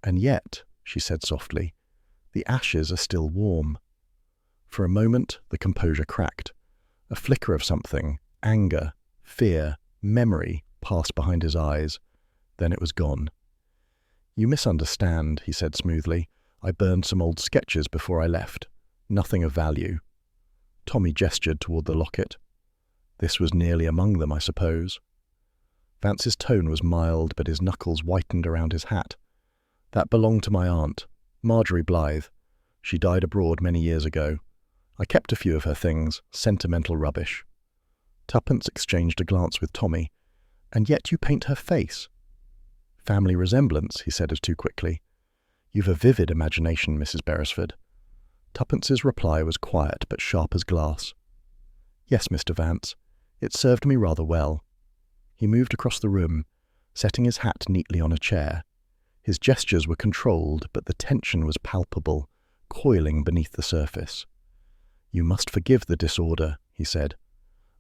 "And yet," she said softly, "the ashes are still warm." For a moment, the composure cracked. A flicker of something, anger, fear, memory, passed behind his eyes. Then it was gone. "You misunderstand," he said smoothly. "I burned some old sketches before I left. Nothing of value." Tommy gestured toward the locket. "This was nearly among them, I suppose." Vance's tone was mild, but his knuckles whitened around his hat. "That belonged to my aunt, Marjorie Blythe. She died abroad many years ago. I kept a few of her things, sentimental rubbish." Tuppence exchanged a glance with Tommy. "And yet you paint her face." "Family resemblance," he said as too quickly. "You've a vivid imagination, Mrs. Beresford." Tuppence's reply was quiet but sharp as glass. "Yes, Mr. Vance. It served me rather well." He moved across the room, setting his hat neatly on a chair. His gestures were controlled, but the tension was palpable, coiling beneath the surface. "You must forgive the disorder," he said.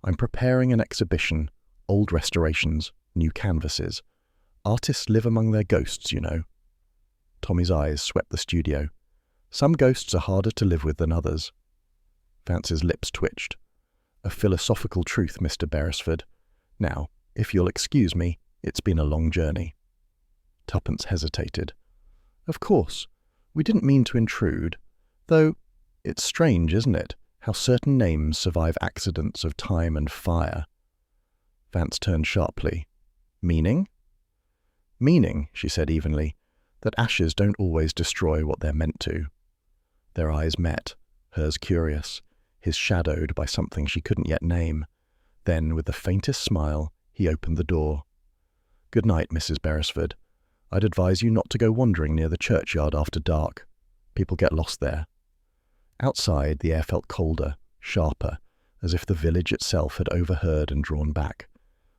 "I'm preparing an exhibition, old restorations, new canvases. Artists live among their ghosts, you know." Tommy's eyes swept the studio. "Some ghosts are harder to live with than others." Vance's lips twitched. "A philosophical truth, Mr. Beresford. Now, if you'll excuse me, it's been a long journey." Tuppence hesitated. "Of course. We didn't mean to intrude. Though, it's strange, isn't it, how certain names survive accidents of time and fire?" Vance turned sharply. "Meaning?" "Meaning," she said evenly, "that ashes don't always destroy what they're meant to." Their eyes met, hers curious, his shadowed by something she couldn't yet name. Then, with the faintest smile, he opened the door. "Good night, Mrs. Beresford. I'd advise you not to go wandering near the churchyard after dark. People get lost there." Outside, the air felt colder, sharper, as if the village itself had overheard and drawn back.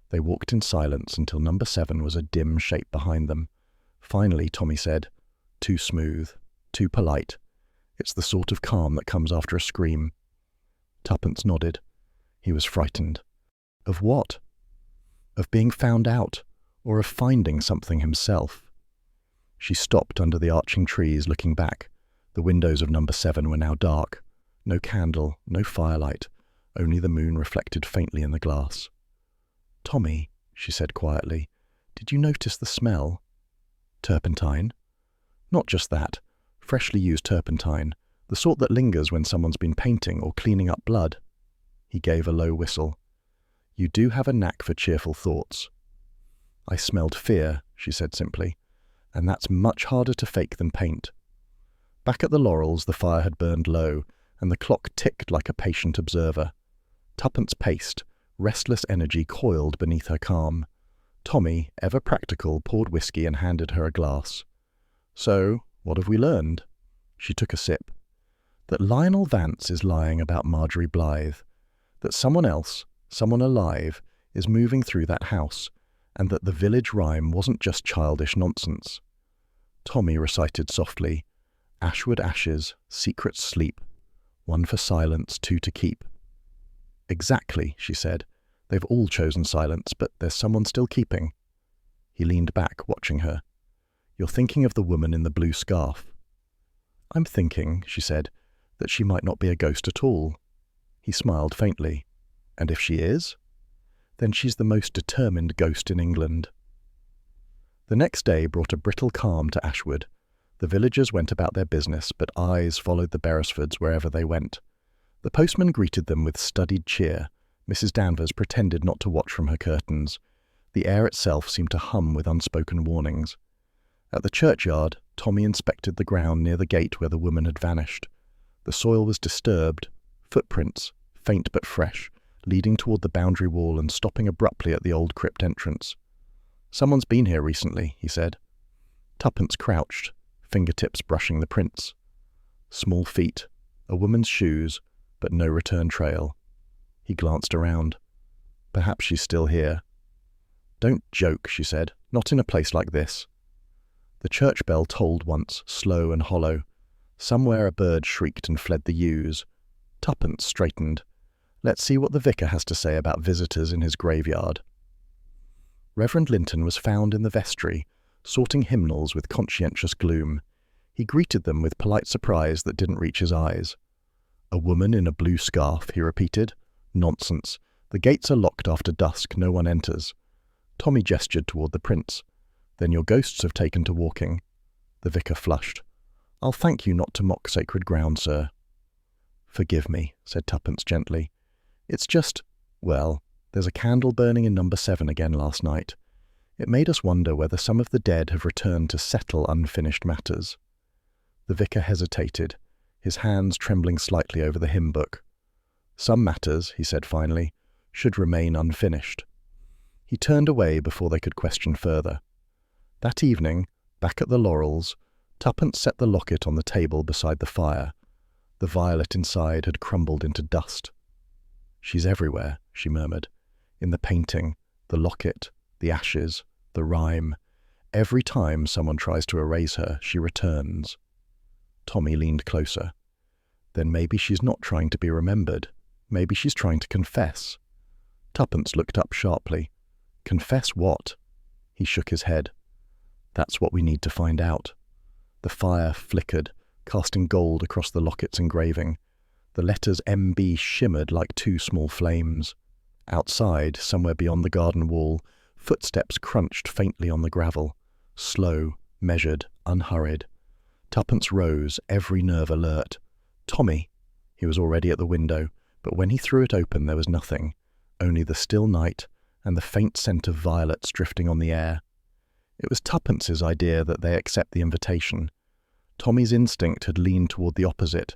They walked in silence until number 7 was a dim shape behind them. Finally, Tommy said, "Too smooth, too polite. It's the sort of calm that comes after a scream." Tuppence nodded. He was frightened. Of what? Of being found out, or of finding something himself. She stopped under the arching trees, looking back. The windows of number 7 were now dark. No candle, no firelight, only the moon reflected faintly in the glass. "Tommy," she said quietly, "did you notice the smell?" "Turpentine?" "Not just that. Freshly used turpentine, the sort that lingers when someone's been painting or cleaning up blood." He gave a low whistle. "You do have a knack for cheerful thoughts." "I smelled fear," she said simply, "and that's much harder to fake than paint." Back at the Laurels, the fire had burned low, and the clock ticked like a patient observer. Tuppence paced, restless energy coiled beneath her calm. Tommy, ever practical, poured whiskey and handed her a glass. "So, what have we learned?" She took a sip. "That Lionel Vance is lying about Marjorie Blythe. That someone else, someone alive, is moving through that house, and that the village rhyme wasn't just childish nonsense." Tommy recited softly, "Ashwood ashes, secret sleep. One for silence, two to keep." "Exactly," she said. "They've all chosen silence, but there's someone still keeping." He leaned back, watching her. "You're thinking of the woman in the blue scarf." "I'm thinking," she said, "that she might not be a ghost at all." He smiled faintly. "And if she is?" "Then she's the most determined ghost in England." The next day brought a brittle calm to Ashwood. The villagers went about their business, but eyes followed the Beresfords wherever they went. The postman greeted them with studied cheer. Mrs. Danvers pretended not to watch from her curtains. The air itself seemed to hum with unspoken warnings. At the churchyard, Tommy inspected the ground near the gate where the woman had vanished. The soil was disturbed, footprints, faint but fresh, leading toward the boundary wall and stopping abruptly at the old crypt entrance. "Someone's been here recently," he said. Tuppence crouched, fingertips brushing the prints. Small feet, a woman's shoes, but no return trail. He glanced around. Perhaps she's still here. "Don't joke," she said. "Not in a place like this." The church bell tolled once, slow and hollow. Somewhere a bird shrieked and fled the ewes. Tuppence straightened. Let's see what the vicar has to say about visitors in his graveyard. Reverend Linton was found in the vestry, sorting hymnals with conscientious gloom. He greeted them with polite surprise that didn't reach his eyes. "A woman in a blue scarf," he repeated. "Nonsense. The gates are locked after dusk. No one enters." Tommy gestured toward the prints. "Then your ghosts have taken to walking." The vicar flushed. "I'll thank you not to mock sacred ground, sir." "Forgive me," said Tuppence gently. "It's just, well, there's a candle burning in number 7 again last night. It made us wonder whether some of the dead have returned to settle unfinished matters." The vicar hesitated, his hands trembling slightly over the hymn book. "Some matters," he said finally, "should remain unfinished." He turned away before they could question further. That evening, back at the Laurels, Tuppence set the locket on the table beside the fire. The violet inside had crumbled into dust. "She's everywhere," she murmured. "In the painting, the locket, the ashes, the rhyme. Every time someone tries to erase her, she returns." Tommy leaned closer. "Then maybe she's not trying to be remembered. Maybe she's trying to confess." Tuppence looked up sharply. "Confess what?" He shook his head. "That's what we need to find out." The fire flickered, casting gold across the locket's engraving. The letters MB shimmered like two small flames. Outside, somewhere beyond the garden wall, footsteps crunched faintly on the gravel. Slow, measured, unhurried. Tuppence rose, every nerve alert. "Tommy!" He was already at the window, but when he threw it open there was nothing, only the still night and the faint scent of violets drifting on the air. It was Tuppence's idea that they accept the invitation. Tommy's instinct had leaned toward the opposite,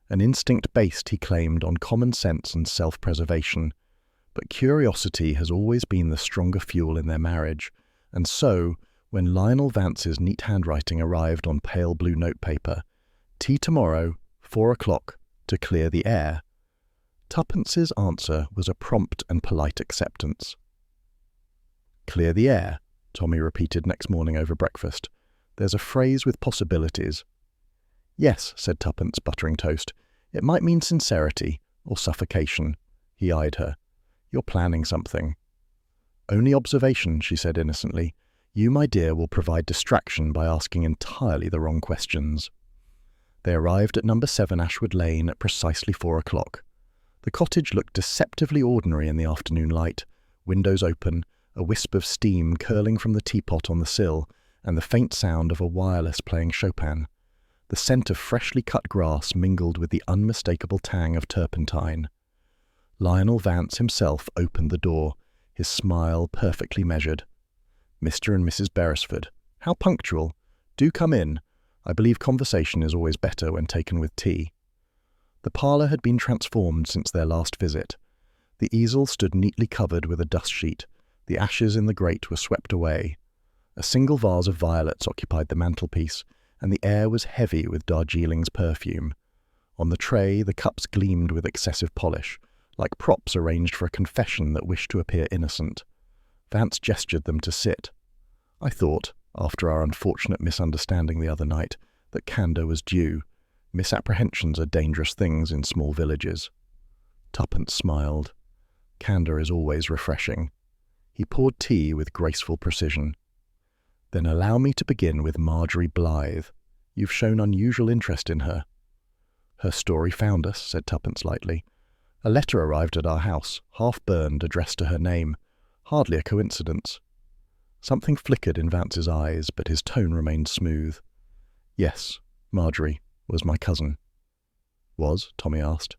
an instinct based, he claimed, on common sense and self-preservation. But curiosity has always been the stronger fuel in their marriage, and so, when Lionel Vance's neat handwriting arrived on pale blue notepaper, "Tea tomorrow, 4 o'clock, to clear the air," Tuppence's answer was a prompt and polite acceptance. "Clear the air," Tommy repeated next morning over breakfast. "There's a phrase with possibilities." "Yes," said Tuppence, buttering toast. "It might mean sincerity, or suffocation." He eyed her. "You're planning something." "Only observation," she said innocently. "You, my dear, will provide distraction by asking entirely the wrong questions." They arrived at number 7 Ashwood Lane at precisely 4 o'clock. The cottage looked deceptively ordinary in the afternoon light, windows open, a wisp of steam curling from the teapot on the sill, and the faint sound of a wireless playing Chopin. The scent of freshly cut grass mingled with the unmistakable tang of turpentine. Lionel Vance himself opened the door, his smile perfectly measured. "Mr. and Mrs. Beresford, how punctual. Do come in. I believe conversation is always better when taken with tea." The parlour had been transformed since their last visit. The easel stood neatly covered with a dust sheet. The ashes in the grate were swept away. A single vase of violets occupied the mantelpiece, and the air was heavy with Darjeeling's perfume. On the tray, the cups gleamed with excessive polish, like props arranged for a confession that wished to appear innocent. Vance gestured them to sit. "I thought, after our unfortunate misunderstanding the other night, that candour was due. Misapprehensions are dangerous things in small villages." Tuppence smiled. "Candour is always refreshing." He poured tea with graceful precision. "Then allow me to begin with Marjorie Blythe. You've shown unusual interest in her." "Her story found us," said Tuppence lightly. "A letter arrived at our house, half-burned, addressed to her name. Hardly a coincidence." Something flickered in Vance's eyes, but his tone remained smooth. "Yes, Marjorie was my cousin." "Was?" Tommy asked.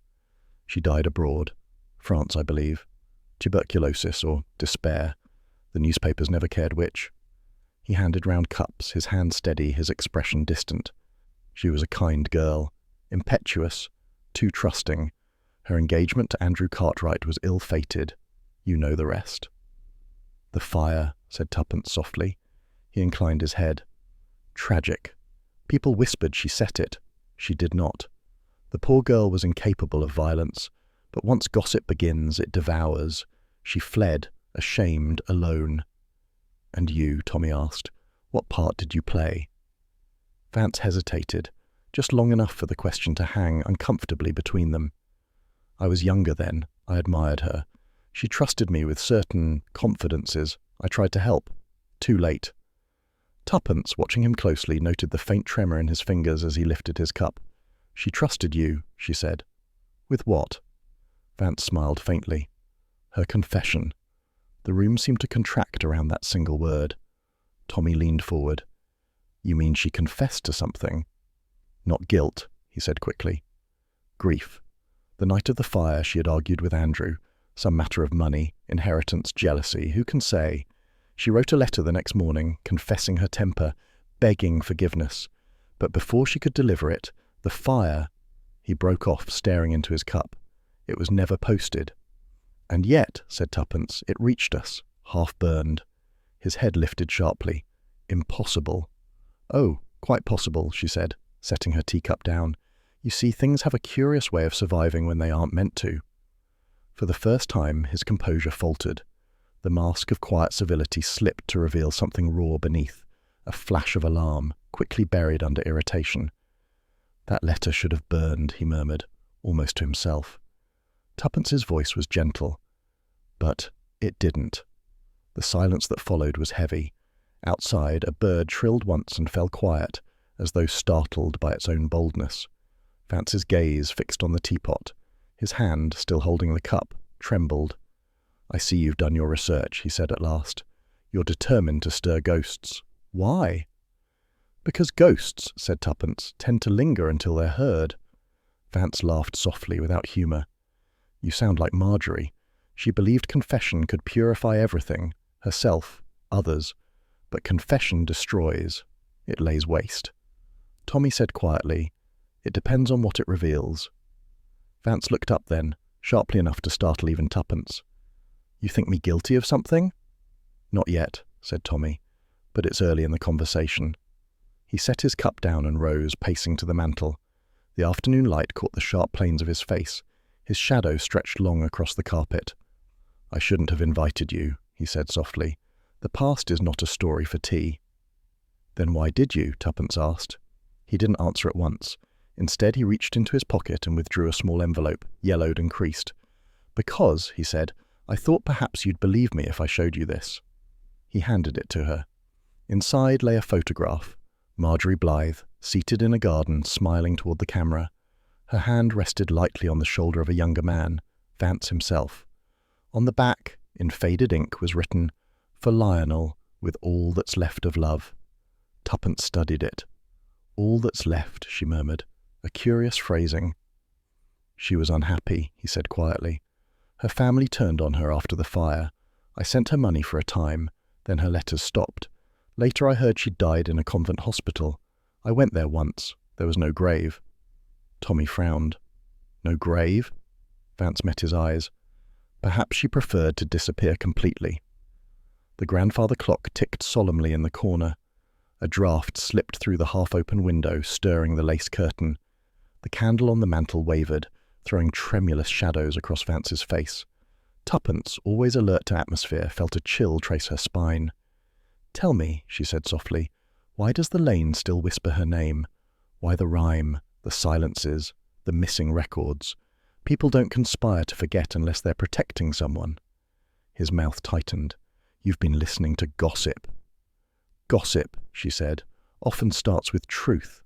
"She died abroad. France, I believe. Tuberculosis or despair. The newspapers never cared which." He handed round cups, his hand steady, his expression distant. She was a kind girl, impetuous, too trusting. Her engagement to Andrew Cartwright was ill-fated. You know the rest. "The fire," said Tuppence softly. He inclined his head. "Tragic. People whispered she set it. She did not. The poor girl was incapable of violence, but once gossip begins, it devours. She fled, ashamed, alone." "And you," Tommy asked, "what part did you play?" Vance hesitated, just long enough for the question to hang uncomfortably between them. "I was younger then. I admired her. She trusted me with certain confidences. I tried to help. Too late." Tuppence, watching him closely, noted the faint tremor in his fingers as he lifted his cup. "She trusted you," she said. "With what?" Vance smiled faintly. "Her confession." The room seemed to contract around that single word. Tommy leaned forward. "You mean she confessed to something?" "Not guilt," he said quickly. "Grief. The night of the fire she had argued with Andrew. Some matter of money, inheritance, jealousy, who can say? She wrote a letter the next morning, confessing her temper, begging forgiveness. But before she could deliver it, the fire—" He broke off, staring into his cup. "It was never posted." "And yet," said Tuppence, "it reached us, half-burned." His head lifted sharply. "Impossible." "Oh, quite possible," she said, setting her teacup down. "You see, things have a curious way of surviving when they aren't meant to." For the first time, his composure faltered. The mask of quiet civility slipped to reveal something raw beneath, a flash of alarm, quickly buried under irritation. "That letter should have burned," he murmured, almost to himself. Tuppence's voice was gentle. But it didn't. The silence that followed was heavy. Outside, a bird shrilled once and fell quiet, as though startled by its own boldness. Vance's gaze fixed on the teapot. His hand, still holding the cup, trembled. "I see you've done your research," he said at last. "You're determined to stir ghosts. Why?" "Because ghosts," said Tuppence, "tend to linger until they're heard." Vance laughed softly, without humour. "You sound like Marjorie. She believed confession could purify everything, herself, others. But confession destroys. It lays waste." Tommy said quietly, "It depends on what it reveals." Vance looked up then, sharply enough to startle even Tuppence. "You think me guilty of something?" "Not yet," said Tommy, "but it's early in the conversation." He set his cup down and rose, pacing to the mantel. The afternoon light caught the sharp planes of his face. His shadow stretched long across the carpet. "I shouldn't have invited you," he said softly. "The past is not a story for tea." "Then why did you?" Tuppence asked. He didn't answer at once. Instead, he reached into his pocket and withdrew a small envelope, yellowed and creased. "Because," he said, "I thought perhaps you'd believe me if I showed you this." He handed it to her. Inside lay a photograph. Marjorie Blythe, seated in a garden, smiling toward the camera. Her hand rested lightly on the shoulder of a younger man, Vance himself. On the back, in faded ink, was written, "For Lionel, with all that's left of love." Tuppence studied it. "All that's left," she murmured. A curious phrasing. "She was unhappy," he said quietly. "Her family turned on her after the fire. I sent her money for a time, then her letters stopped. Later I heard she'd died in a convent hospital. I went there once. There was no grave." Tommy frowned. "No grave?" Vance met his eyes. "Perhaps she preferred to disappear completely." The grandfather clock ticked solemnly in the corner. A draught slipped through the half-open window, stirring the lace curtain. The candle on the mantel wavered, throwing tremulous shadows across Vance's face. Tuppence, always alert to atmosphere, felt a chill trace her spine. "Tell me," she said softly, "why does the lane still whisper her name? Why the rhyme, the silences, the missing records? People don't conspire to forget unless they're protecting someone." His mouth tightened. "You've been listening to gossip." "Gossip," she said, "often starts with truth."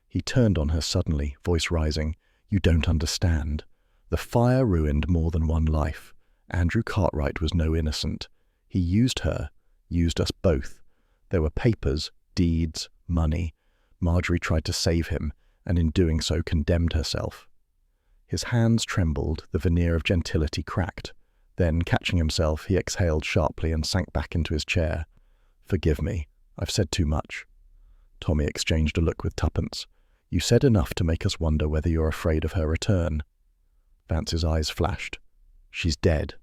He turned on her suddenly, voice rising. "You don't understand. The fire ruined more than one life. Andrew Cartwright was no innocent. He used her, used us both. There were papers, deeds, money. Marjorie tried to save him, and in doing so condemned herself." His hands trembled, the veneer of gentility cracked. Then, catching himself, he exhaled sharply and sank back into his chair. "Forgive me. I've said too much. Tommy exchanged a look with Tuppence. You said enough to make us wonder whether you're afraid of her return. Vance's eyes flashed. She's dead.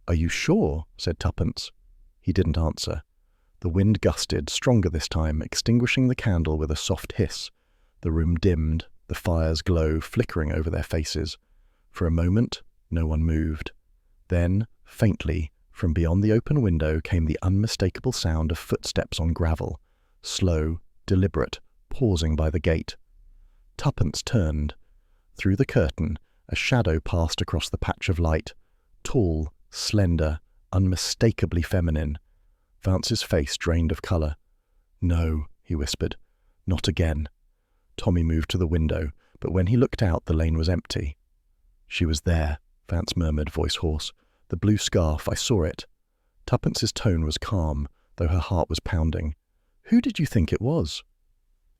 Are you sure? Said Tuppence. He didn't answer. The wind gusted, stronger this time, extinguishing the candle with a soft hiss. The room dimmed, the fire's glow flickering over their faces. For a moment, no one moved. Then, faintly, from beyond the open window came the unmistakable sound of footsteps on gravel, slow, deliberate, pausing by the gate. Tuppence turned. Through the curtain, a shadow passed across the patch of light, tall, slender, unmistakably feminine. Vance's face drained of colour. No, he whispered. Not again. Tommy moved to the window, but when he looked out, the lane was empty. She was there, Vance murmured, voice hoarse. The blue scarf, I saw it. Tuppence's tone was calm, though her heart was pounding. Who did you think it was?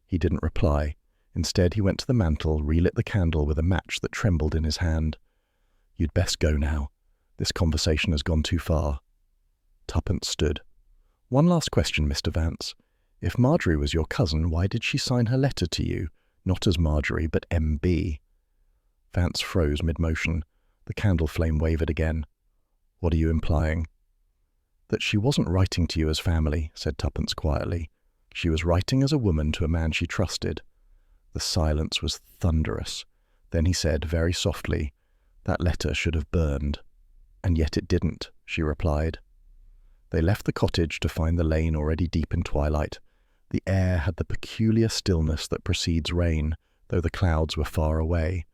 He didn't reply. Instead, he went to the mantel, relit the candle with a match that trembled in his hand. You'd best go now. This conversation has gone too far. Tuppence stood. One last question, Mr. Vance. If Marjorie was your cousin, why did she sign her letter to you, not as Marjorie, but M.B.? Vance froze mid-motion. The candle flame wavered again. What are you implying? That she wasn't writing to you as family, said Tuppence quietly. She was writing as a woman to a man she trusted. The silence was thunderous. Then he said, very softly, that letter should have burned. And yet it didn't, she replied. They left the cottage to find the lane already deep in twilight. The air had the peculiar stillness that precedes rain, though the clouds were far away.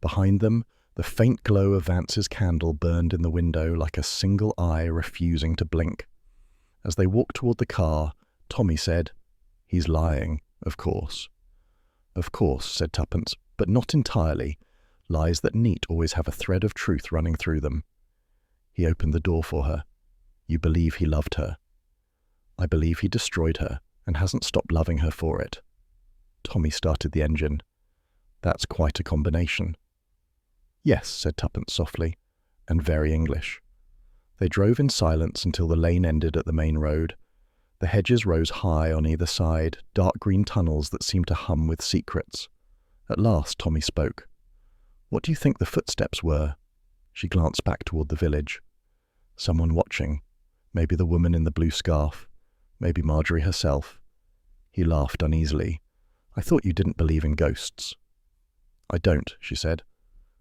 Behind them, the faint glow of Vance's candle burned in the window like a single eye refusing to blink. As they walked toward the car, Tommy said, He's lying, of course. Of course, said Tuppence, but not entirely. Lies that neat always have a thread of truth running through them. He opened the door for her. You believe he loved her. I believe he destroyed her and hasn't stopped loving her for it. Tommy started the engine. That's quite a combination. Yes, said Tuppence softly, and very English. They drove in silence until the lane ended at the main road. The hedges rose high on either side, dark green tunnels that seemed to hum with secrets. At last Tommy spoke. What do you think the footsteps were? She glanced back toward the village. Someone watching. Maybe the woman in the blue scarf. Maybe Marjorie herself. He laughed uneasily. I thought you didn't believe in ghosts. I don't, she said.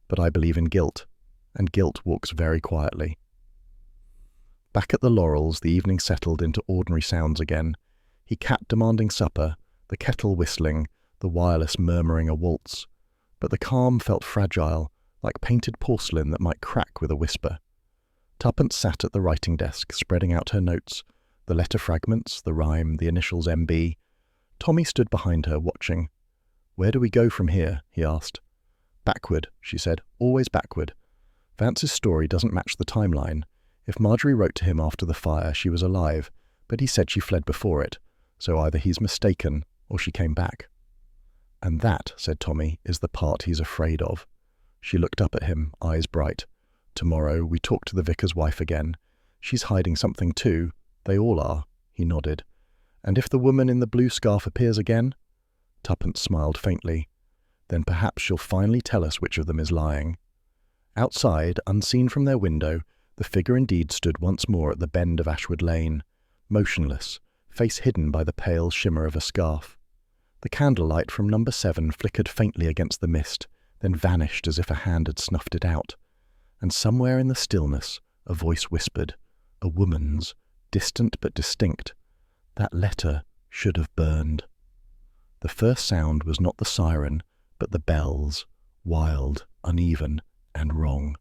But I believe in guilt, and guilt walks very quietly. Back at the Laurels, the evening settled into ordinary sounds again. He kept demanding supper, the kettle whistling, the wireless murmuring a waltz. But the calm felt fragile, like painted porcelain that might crack with a whisper. Tuppence sat at the writing desk, spreading out her notes, the letter fragments, the rhyme, the initials M.B. Tommy stood behind her, watching. Where do we go from here? He asked. Backward, she said, always backward. Vance's story doesn't match the timeline. If Marjorie wrote to him after the fire, she was alive, but he said she fled before it, so either he's mistaken or she came back. And that, said Tommy, is the part he's afraid of. She looked up at him, eyes bright. Tomorrow we talk to the vicar's wife again. She's hiding something too. They all are, he nodded. And if the woman in the blue scarf appears again? Tuppence smiled faintly. Then perhaps she'll finally tell us which of them is lying. Outside, unseen from their window, the figure indeed stood once more at the bend of Ashwood Lane, motionless, face hidden by the pale shimmer of a scarf. The candlelight from number 7 flickered faintly against the mist, then vanished as if a hand had snuffed it out. And somewhere in the stillness, a voice whispered, a woman's, distant but distinct, that letter should have burned. The first sound was not the siren, but the bells, wild, uneven, and wrong.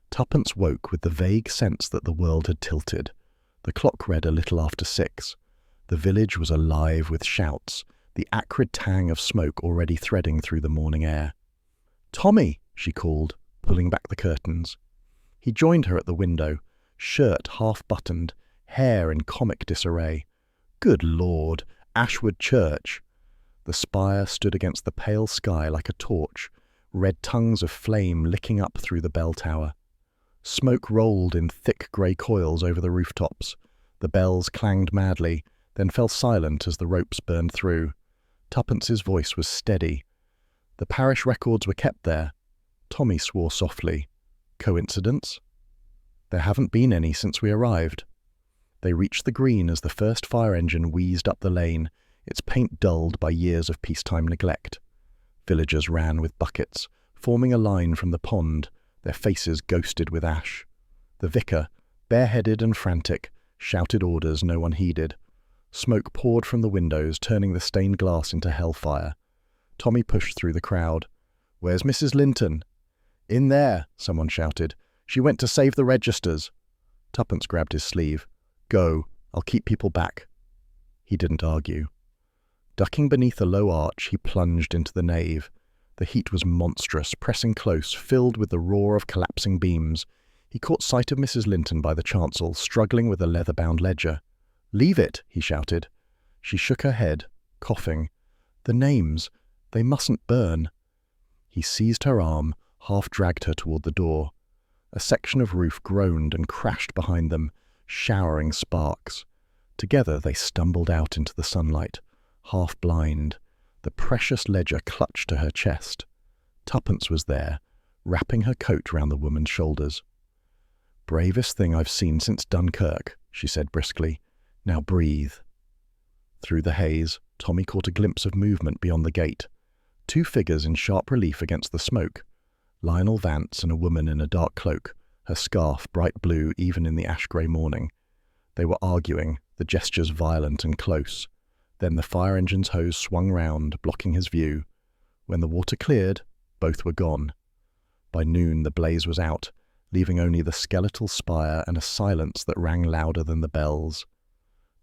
Tuppence woke with the vague sense that the world had tilted. The clock read a little after 6. The village was alive with shouts, the acrid tang of smoke already threading through the morning air. "Tommy!" she called, pulling back the curtains. He joined her at the window, shirt half-buttoned, hair in comic disarray. Good Lord! Ashwood Church! The spire stood against the pale sky like a torch, red tongues of flame licking up through the bell tower. Smoke rolled in thick grey coils over the rooftops. The bells clanged madly, then fell silent as the ropes burned through. Tuppence's voice was steady. The parish records were kept there. Tommy swore softly. Coincidence? There haven't been any since we arrived. They reached the green as the first fire engine wheezed up the lane, its paint dulled by years of peacetime neglect. Villagers ran with buckets, forming a line from the pond, their faces ghosted with ash. The vicar, bareheaded and frantic, shouted orders no one heeded. Smoke poured from the windows, turning the stained glass into hellfire. Tommy pushed through the crowd. "Where's Mrs. Linton?" "In there," someone shouted. "She went to save the registers." Tuppence grabbed his sleeve. "Go, I'll keep people back." He didn't argue. Ducking beneath a low arch, he plunged into the nave. The heat was monstrous, pressing close, filled with the roar of collapsing beams. He caught sight of Mrs. Linton by the chancel, struggling with a leather-bound ledger. "Leave it," he shouted. She shook her head, coughing. "The names, they mustn't burn." He seized her arm, half-dragged her toward the door. A section of roof groaned and crashed behind them, showering sparks. Together they stumbled out into the sunlight, half-blind. The precious ledger clutched to her chest. Tuppence was there, wrapping her coat round the woman's shoulders. "Bravest thing I've seen since Dunkirk," she said briskly. "Now breathe." Through the haze, Tommy caught a glimpse of movement beyond the gate. Two figures in sharp relief against the smoke. Lionel Vance and a woman in a dark cloak, her scarf bright blue even in the ash-grey morning. They were arguing, the gestures violent and close. Then the fire engine's hose swung round, blocking his view. When the water cleared, both were gone. By noon the blaze was out, leaving only the skeletal spire and a silence that rang louder than the bells.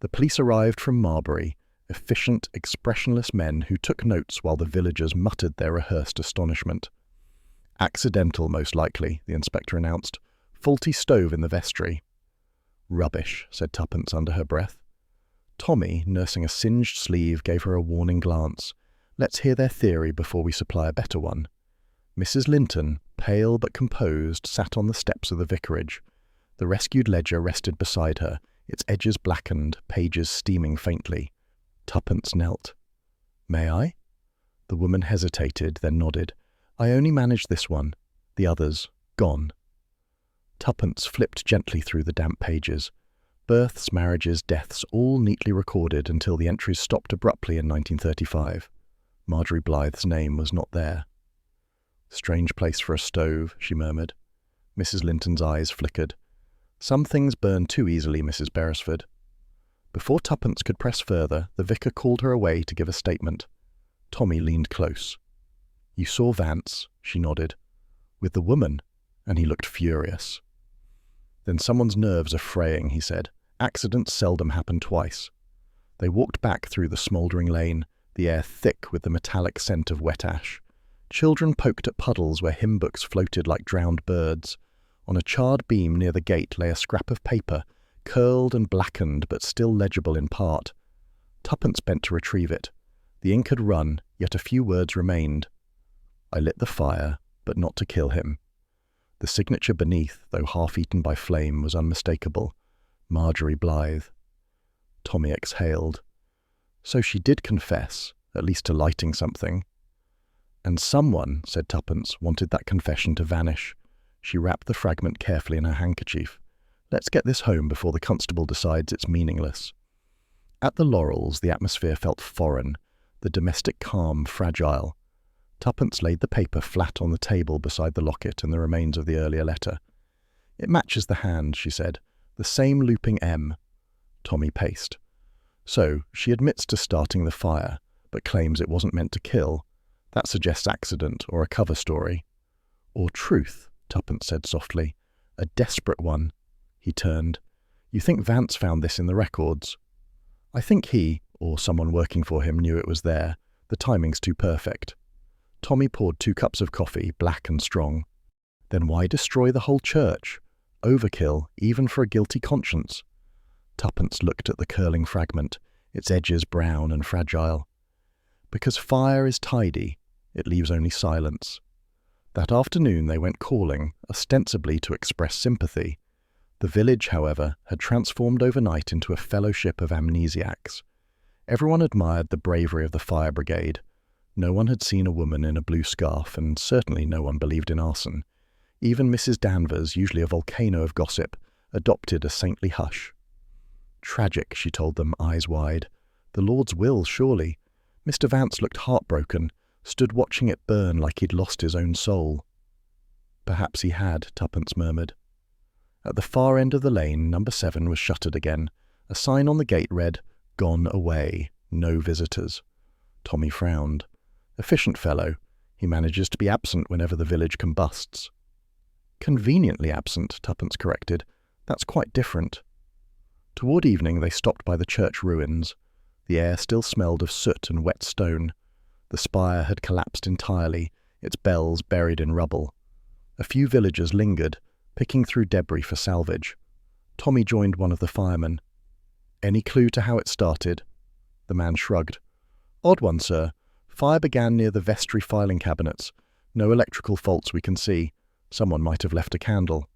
The police arrived from Marbury, efficient, expressionless men who took notes while the villagers muttered their rehearsed astonishment. "Accidental, most likely," the inspector announced. "Faulty stove in the vestry." "Rubbish," said Tuppence under her breath. Tommy, nursing a singed sleeve, gave her a warning glance. "Let's hear their theory before we supply a better one." Mrs. Linton, pale but composed, sat on the steps of the vicarage. The rescued ledger rested beside her, its edges blackened, pages steaming faintly. Tuppence knelt. "May I?" The woman hesitated, then nodded. "I only manage this one. The others, gone." Tuppence flipped gently through the damp pages. Births, marriages, deaths, all neatly recorded until the entries stopped abruptly in 1935. Marjorie Blythe's name was not there. "Strange place for a stove," she murmured. Mrs. Linton's eyes flickered. "Some things burn too easily, Mrs. Beresford." Before Tuppence could press further, the vicar called her away to give a statement. Tommy leaned close. "You saw Vance," she nodded. "With the woman?" And he looked furious. "Then someone's nerves are fraying," he said. "Accidents seldom happen twice." They walked back through the smouldering lane, the air thick with the metallic scent of wet ash. Children poked at puddles where hymn books floated like drowned birds. On a charred beam near the gate lay a scrap of paper, curled and blackened but still legible in part. Tuppence bent to retrieve it. The ink had run, yet a few words remained. "I lit the fire, but not to kill him." The signature beneath, though half-eaten by flame, was unmistakable. Marjorie Blythe. Tommy exhaled. So she did confess, at least to lighting something. "And someone," said Tuppence, "wanted that confession to vanish." She wrapped the fragment carefully in her handkerchief. "Let's get this home before the constable decides it's meaningless." At the Laurels, the atmosphere felt foreign, the domestic calm fragile. Tuppence laid the paper flat on the table beside the locket and the remains of the earlier letter. "It matches the hand," she said. "The same looping M." Tommy paced. "So, she admits to starting the fire, but claims it wasn't meant to kill. That suggests accident or a cover story." "Or truth," Tuppence said softly. "A desperate one." He turned. "You think Vance found this in the records?" "I think he, or someone working for him, knew it was there. The timing's too perfect." Tommy poured 2 cups of coffee, black and strong. "Then why destroy the whole church? Overkill, even for a guilty conscience." Tuppence looked at the curling fragment, its edges brown and fragile. "Because fire is tidy, it leaves only silence." That afternoon they went calling, ostensibly to express sympathy. The village, however, had transformed overnight into a fellowship of amnesiacs. Everyone admired the bravery of the fire brigade. No one had seen a woman in a blue scarf, and certainly no one believed in arson. Even Mrs. Danvers, usually a volcano of gossip, adopted a saintly hush. Tragic, she told them, eyes wide. The Lord's will, surely. Mr. Vance looked heartbroken, stood watching it burn like he'd lost his own soul. Perhaps he had, Tuppence murmured. At the far end of the lane, number 7 was shuttered again. A sign on the gate read, "Gone away, no visitors." Tommy frowned. Efficient fellow. He manages to be absent whenever the village combusts. Conveniently absent, Tuppence corrected. That's quite different. Toward evening they stopped by the church ruins. The air still smelled of soot and wet stone. The spire had collapsed entirely, its bells buried in rubble. A few villagers lingered, picking through debris for salvage. Tommy joined one of the firemen. "Any clue to how it started?" The man shrugged. "Odd one, sir. Fire began near the vestry filing cabinets. No electrical faults we can see. Someone might have left a candle."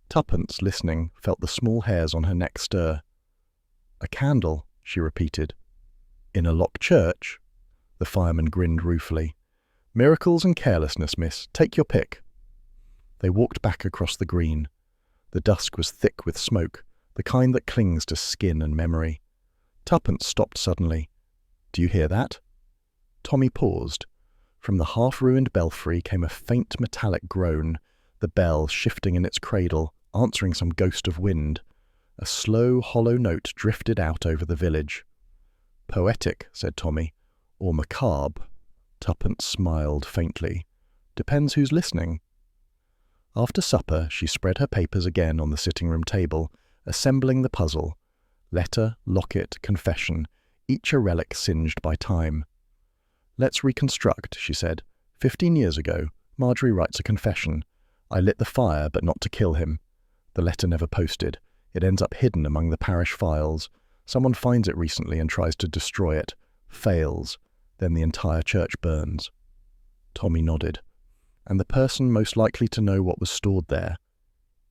Tuppence, listening, felt the small hairs on her neck stir. "A candle," she repeated. "In a locked church?" The fireman grinned ruefully. "Miracles and carelessness, miss. Take your pick." They walked back across the green. The dusk was thick with smoke, the kind that clings to skin and memory. Tuppence stopped suddenly. "Do you hear that?" Tommy paused. From the half-ruined belfry came a faint metallic groan, the bell shifting in its cradle, answering some ghost of wind. A slow, hollow note drifted out over the village. "Poetic," said Tommy. "Or macabre." Tuppence smiled faintly. "Depends who's listening." After supper, she spread her papers again on the sitting-room table, assembling the puzzle. Letter, locket, confession, each a relic singed by time. "Let's reconstruct," she said. 15 years ago, Marjorie writes a confession. I lit the fire, but not to kill him. The letter never posted. It ends up hidden among the parish files. Someone finds it recently and tries to destroy it. Fails. Then the entire church burns." Tommy nodded. "And the person most likely to know what was stored there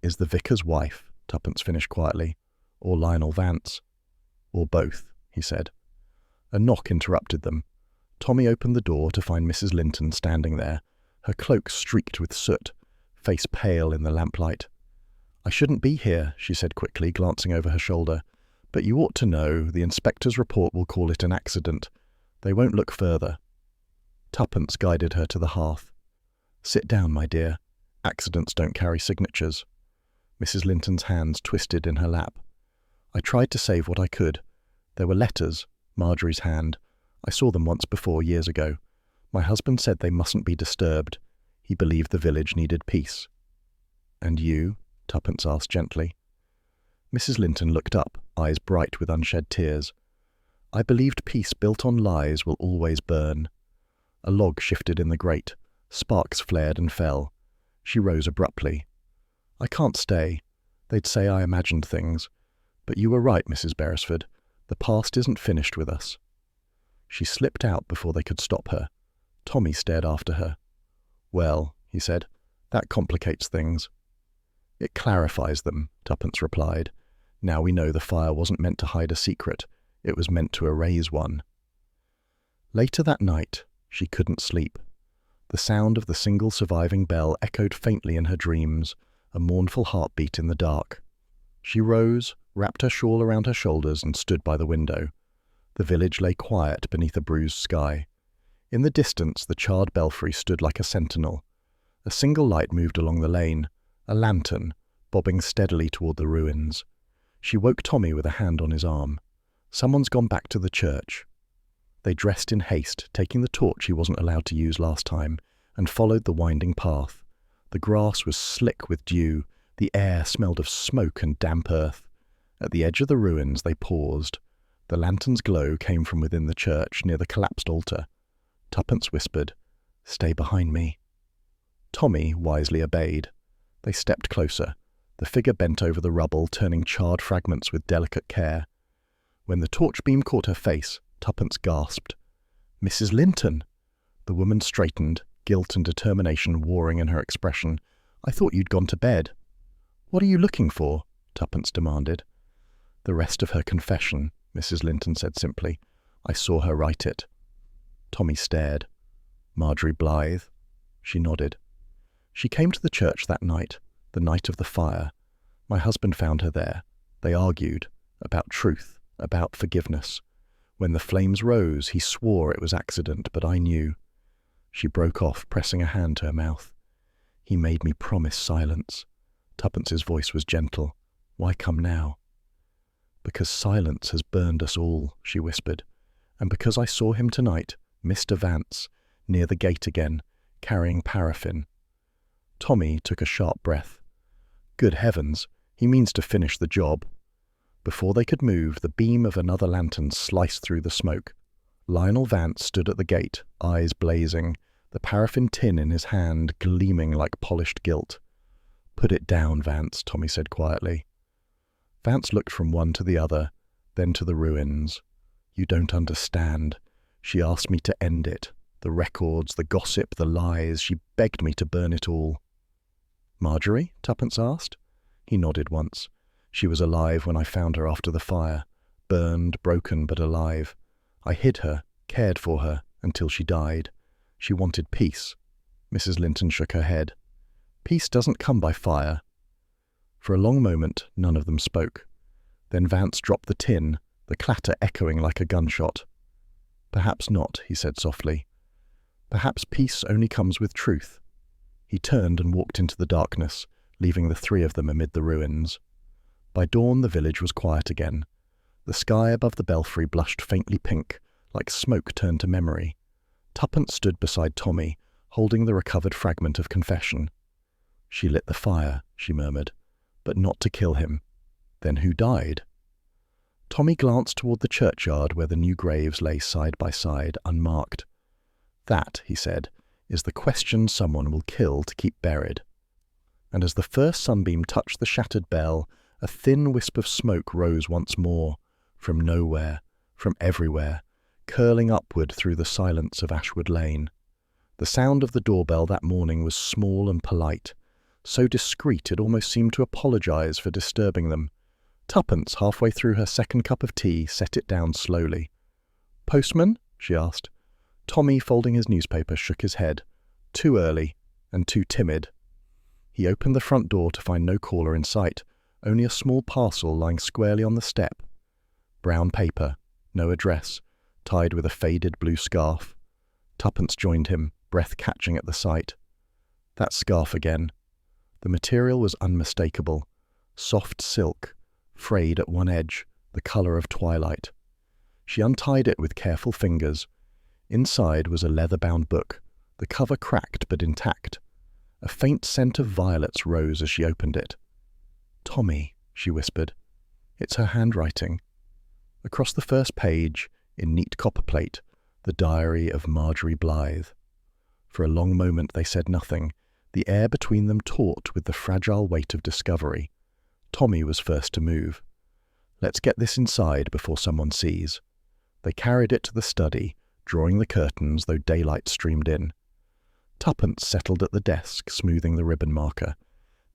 is the vicar's wife," Tuppence finished quietly. "Or Lionel Vance." "Or both," he said. A knock interrupted them. Tommy opened the door to find Mrs. Linton standing there, her cloak streaked with soot, face pale in the lamplight. "I shouldn't be here," she said quickly, glancing over her shoulder. "But you ought to know, the inspector's report will call it an accident. They won't look further." Tuppence guided her to the hearth. "Sit down, my dear. Accidents don't carry signatures." Mrs. Linton's hands twisted in her lap. "I tried to save what I could. There were letters, Marjorie's hand. I saw them once before, years ago. My husband said they mustn't be disturbed. He believed the village needed peace." "And you?" Tuppence asked gently. Mrs. Linton looked up, eyes bright with unshed tears. "I believed peace built on lies will always burn." A log shifted in the grate. Sparks flared and fell. She rose abruptly. "I can't stay. They'd say I imagined things. But you were right, Mrs. Beresford. The past isn't finished with us." She slipped out before they could stop her. Tommy stared after her. "Well," he said, "that complicates things." "It clarifies them," Tuppence replied. "Now we know the fire wasn't meant to hide a secret. It was meant to erase one." Later that night, she couldn't sleep. The sound of the single surviving bell echoed faintly in her dreams, a mournful heartbeat in the dark. She rose, wrapped her shawl around her shoulders, and stood by the window. The village lay quiet beneath a bruised sky. In the distance, the charred belfry stood like a sentinel. A single light moved along the lane, a lantern, bobbing steadily toward the ruins. She woke Tommy with a hand on his arm. "Someone's gone back to the church." They dressed in haste, taking the torch he wasn't allowed to use last time, and followed the winding path. The grass was slick with dew, the air smelled of smoke and damp earth. At the edge of the ruins they paused. The lantern's glow came from within the church, near the collapsed altar. Tuppence whispered, "Stay behind me." Tommy wisely obeyed. They stepped closer. The figure bent over the rubble, turning charred fragments with delicate care. When the torch beam caught her face, Tuppence gasped. "Mrs. Linton!" The woman straightened, guilt and determination warring in her expression. "I thought you'd gone to bed." "What are you looking for?" Tuppence demanded. The rest of her confession, Mrs. Linton said simply. I saw her write it. Tommy stared. Marjorie Blythe? She nodded. She came to the church that night, the night of the fire. My husband found her there. They argued about truth, about forgiveness. When the flames rose, he swore it was accident, but I knew. She broke off, pressing a hand to her mouth. He made me promise silence. Tuppence's voice was gentle. Why come now? Because silence has burned us all, she whispered. And because I saw him tonight, Mr. Vance, near the gate again, carrying paraffin. Tommy took a sharp breath. Good heavens, he means to finish the job. Before they could move, the beam of another lantern sliced through the smoke. Lionel Vance stood at the gate, eyes blazing, the paraffin tin in his hand gleaming like polished gilt. Put it down, Vance, Tommy said quietly. Vance looked from one to the other, then to the ruins. You don't understand. She asked me to end it. The records, the gossip, the lies. She begged me to burn it all. Marjorie? Tuppence asked. He nodded once. She was alive when I found her after the fire. Burned, broken, but alive. I hid her, cared for her, until she died. She wanted peace. Mrs. Linton shook her head. Peace doesn't come by fire. For a long moment, none of them spoke. Then Vance dropped the tin, the clatter echoing like a gunshot. Perhaps not, he said softly. Perhaps peace only comes with truth. He turned and walked into the darkness, leaving the three of them amid the ruins. By dawn, the village was quiet again. The sky above the belfry blushed faintly pink, like smoke turned to memory. Tuppence stood beside Tommy, holding the recovered fragment of confession. She lit the fire, she murmured, but not to kill him. Then who died? Tommy glanced toward the churchyard where the new graves lay side by side, unmarked. That, he said, is the question someone will kill to keep buried. And as the first sunbeam touched the shattered bell, a thin wisp of smoke rose once more, from nowhere, from everywhere, curling upward through the silence of Ashwood Lane. The sound of the doorbell that morning was small and polite, so discreet it almost seemed to apologize for disturbing them. Tuppence, halfway through her second cup of tea, set it down slowly. "Postman?" she asked. Tommy, folding his newspaper, shook his head. Too early, and too timid. He opened the front door to find no caller in sight, only a small parcel lying squarely on the step. Brown paper, no address, tied with a faded blue scarf. Tuppence joined him, breath catching at the sight. That scarf again. The material was unmistakable. Soft silk, frayed at one edge, the colour of twilight. She untied it with careful fingers. Inside was a leather-bound book, the cover cracked but intact. A faint scent of violets rose as she opened it. "Tommy," she whispered. It's her handwriting. Across the first page, in neat copperplate, the diary of Marjorie Blythe. For a long moment they said nothing, the air between them taut with the fragile weight of discovery. Tommy was first to move. Let's get this inside before someone sees. They carried it to the study, drawing the curtains though daylight streamed in. Tuppence settled at the desk, smoothing the ribbon marker.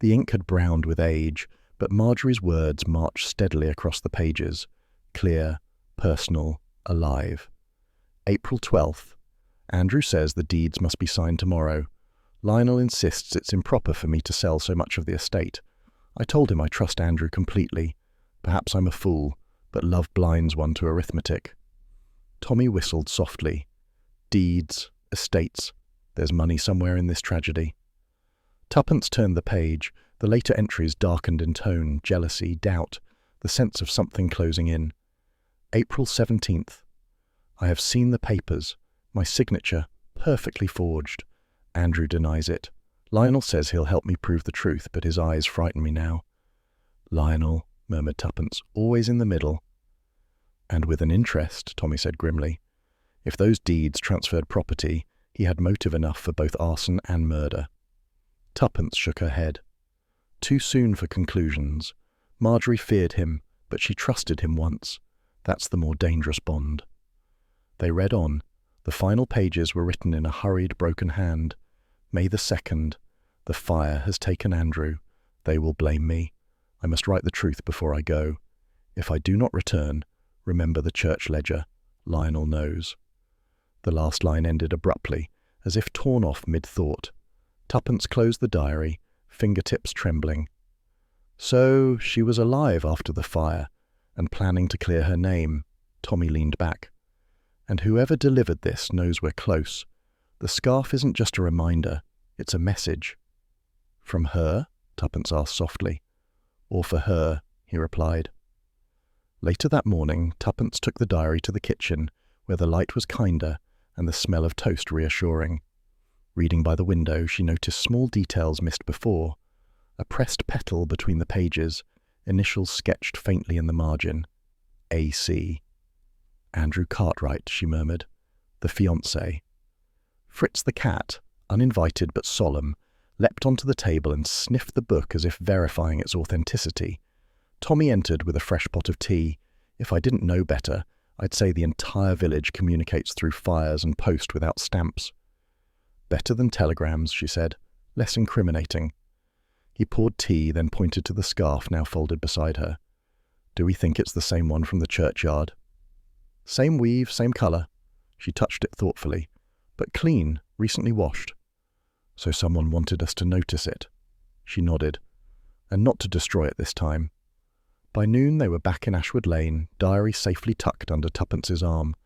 The ink had browned with age, but Marjorie's words marched steadily across the pages, clear, personal, alive. April 12th. Andrew says the deeds must be signed tomorrow. Lionel insists it's improper for me to sell so much of the estate. I told him I trust Andrew completely. Perhaps I'm a fool, but love blinds one to arithmetic. Tommy whistled softly. Deeds, estates. There's money somewhere in this tragedy. Tuppence turned the page. The later entries darkened in tone, jealousy, doubt, the sense of something closing in. April 17th. I have seen the papers. My signature, perfectly forged. Andrew denies it. Lionel says he'll help me prove the truth, but his eyes frighten me now. Lionel, murmured Tuppence, always in the middle. And with an interest, Tommy said grimly. If those deeds transferred property, he had motive enough for both arson and murder. Tuppence shook her head. Too soon for conclusions. Marjorie feared him, but she trusted him once. That's the more dangerous bond. They read on. The final pages were written in a hurried, broken hand. May the 2nd. The fire has taken Andrew. They will blame me. I must write the truth before I go. If I do not return, remember the church ledger. Lionel knows. The last line ended abruptly, as if torn off mid-thought. Tuppence closed the diary, fingertips trembling. So she was alive after the fire, and planning to clear her name. Tommy leaned back. And whoever delivered this knows we're close. The scarf isn't just a reminder, it's a message. From her? Tuppence asked softly. Or for her, he replied. Later that morning, Tuppence took the diary to the kitchen, where the light was kinder and the smell of toast reassuring. Reading by the window, she noticed small details missed before. A pressed petal between the pages, initials sketched faintly in the margin. A.C. Andrew Cartwright, she murmured. The fiancé. Fritz the cat, uninvited but solemn, leapt onto the table and sniffed the book as if verifying its authenticity. Tommy entered with a fresh pot of tea. If I didn't know better, I'd say the entire village communicates through fires and post without stamps. Better than telegrams, she said, less incriminating. He poured tea, then pointed to the scarf now folded beside her. Do we think it's the same one from the churchyard? Same weave, same colour. She touched it thoughtfully. But clean, recently washed. So someone wanted us to notice it. She nodded. And not to destroy it this time. By noon they were back in Ashwood Lane, diary safely tucked under Tuppence's arm.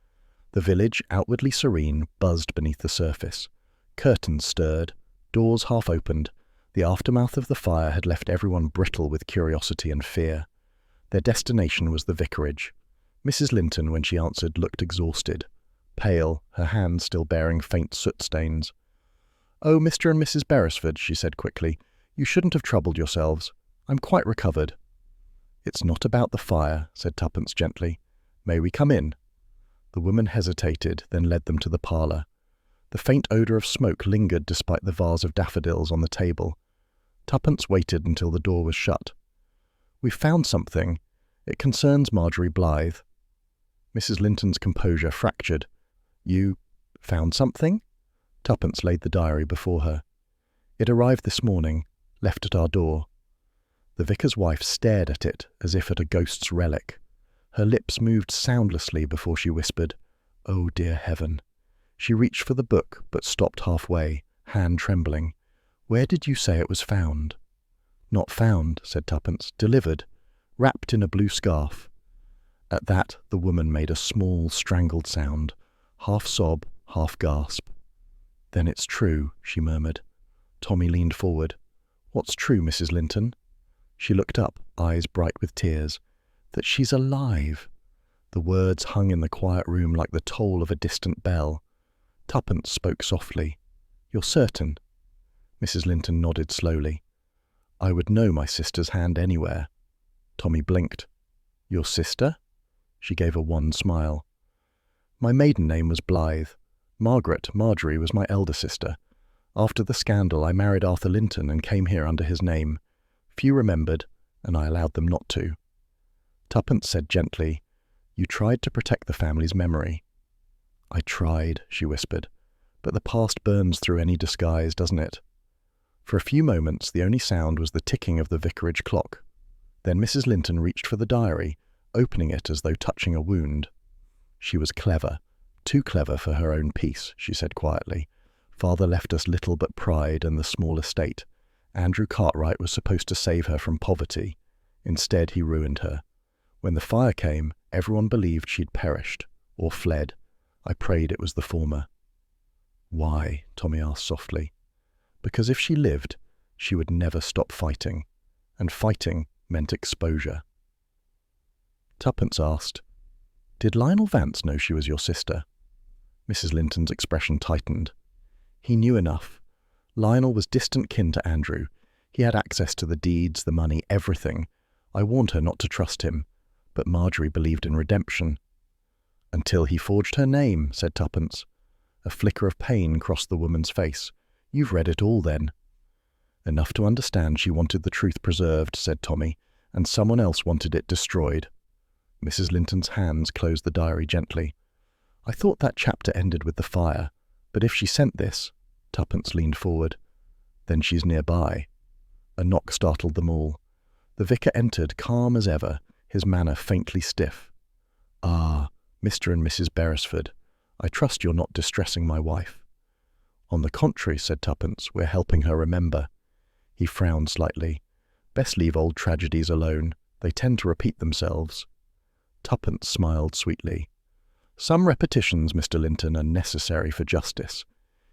The village, outwardly serene, buzzed beneath the surface. Curtains stirred, doors half opened. The aftermath of the fire had left everyone brittle with curiosity and fear. Their destination was the vicarage. Mrs. Linton, when she answered, looked exhausted. Pale, her hands still bearing faint soot stains. "Oh, Mr. and Mrs. Beresford," she said quickly, "you shouldn't have troubled yourselves. I'm quite recovered." "It's not about the fire," said Tuppence gently. "May we come in?" The woman hesitated, then led them to the parlour. The faint odour of smoke lingered despite the vase of daffodils on the table. Tuppence waited until the door was shut. "We've found something. It concerns Marjorie Blythe." Mrs. Linton's composure fractured. "You found something?" Tuppence laid the diary before her. "It arrived this morning, left at our door." The vicar's wife stared at it as if at a ghost's relic. Her lips moved soundlessly before she whispered, "Oh, dear heaven." She reached for the book, but stopped halfway, hand trembling. "Where did you say it was found?" "Not found," said Tuppence. "Delivered. Wrapped in a blue scarf." At that, the woman made a small, strangled sound, half sob, half gasp. "Then it's true," she murmured. Tommy leaned forward. "What's true, Mrs. Linton?" She looked up, eyes bright with tears. "That she's alive." The words hung in the quiet room like the toll of a distant bell. Tuppence spoke softly. "You're certain?" Mrs. Linton nodded slowly. "I would know my sister's hand anywhere." Tommy blinked. "Your sister?" She gave a wan smile. "My maiden name was Blythe. Marjorie was my elder sister. After the scandal, I married Arthur Linton and came here under his name. Few remembered, and I allowed them not to." Tuppence said gently, "You tried to protect the family's memory." "I tried," she whispered, "but the past burns through any disguise, doesn't it?" For a few moments, the only sound was the ticking of the vicarage clock. Then Mrs. Linton reached for the diary, opening it as though touching a wound. "She was clever, too clever for her own peace," she said quietly. "Father left us little but pride and the small estate. Andrew Cartwright was supposed to save her from poverty. Instead, he ruined her. When the fire came, everyone believed she'd perished, or fled. I prayed it was the former." "Why?" Tommy asked softly. "Because if she lived, she would never stop fighting. And fighting meant exposure." Tuppence asked, "Did Lionel Vance know she was your sister?" Mrs. Linton's expression tightened. "He knew enough. Lionel was distant kin to Andrew. He had access to the deeds, the money, everything. I warned her not to trust him, but Marjorie believed in redemption." "Until he forged her name," said Tuppence. A flicker of pain crossed the woman's face. "You've read it all, then." "Enough to understand she wanted the truth preserved," said Tommy, "and someone else wanted it destroyed." Mrs. Linton's hands closed the diary gently. "I thought that chapter ended with the fire, but if she sent this—" Tuppence leaned forward. "Then she's nearby." A knock startled them all. The vicar entered, calm as ever, his manner faintly stiff. "Ah, Mr. and Mrs. Beresford, I trust you're not distressing my wife." "On the contrary," said Tuppence, "we're helping her remember." He frowned slightly. "Best leave old tragedies alone. They tend to repeat themselves." Tuppence smiled sweetly. "Some repetitions, Mr. Linton, are necessary for justice."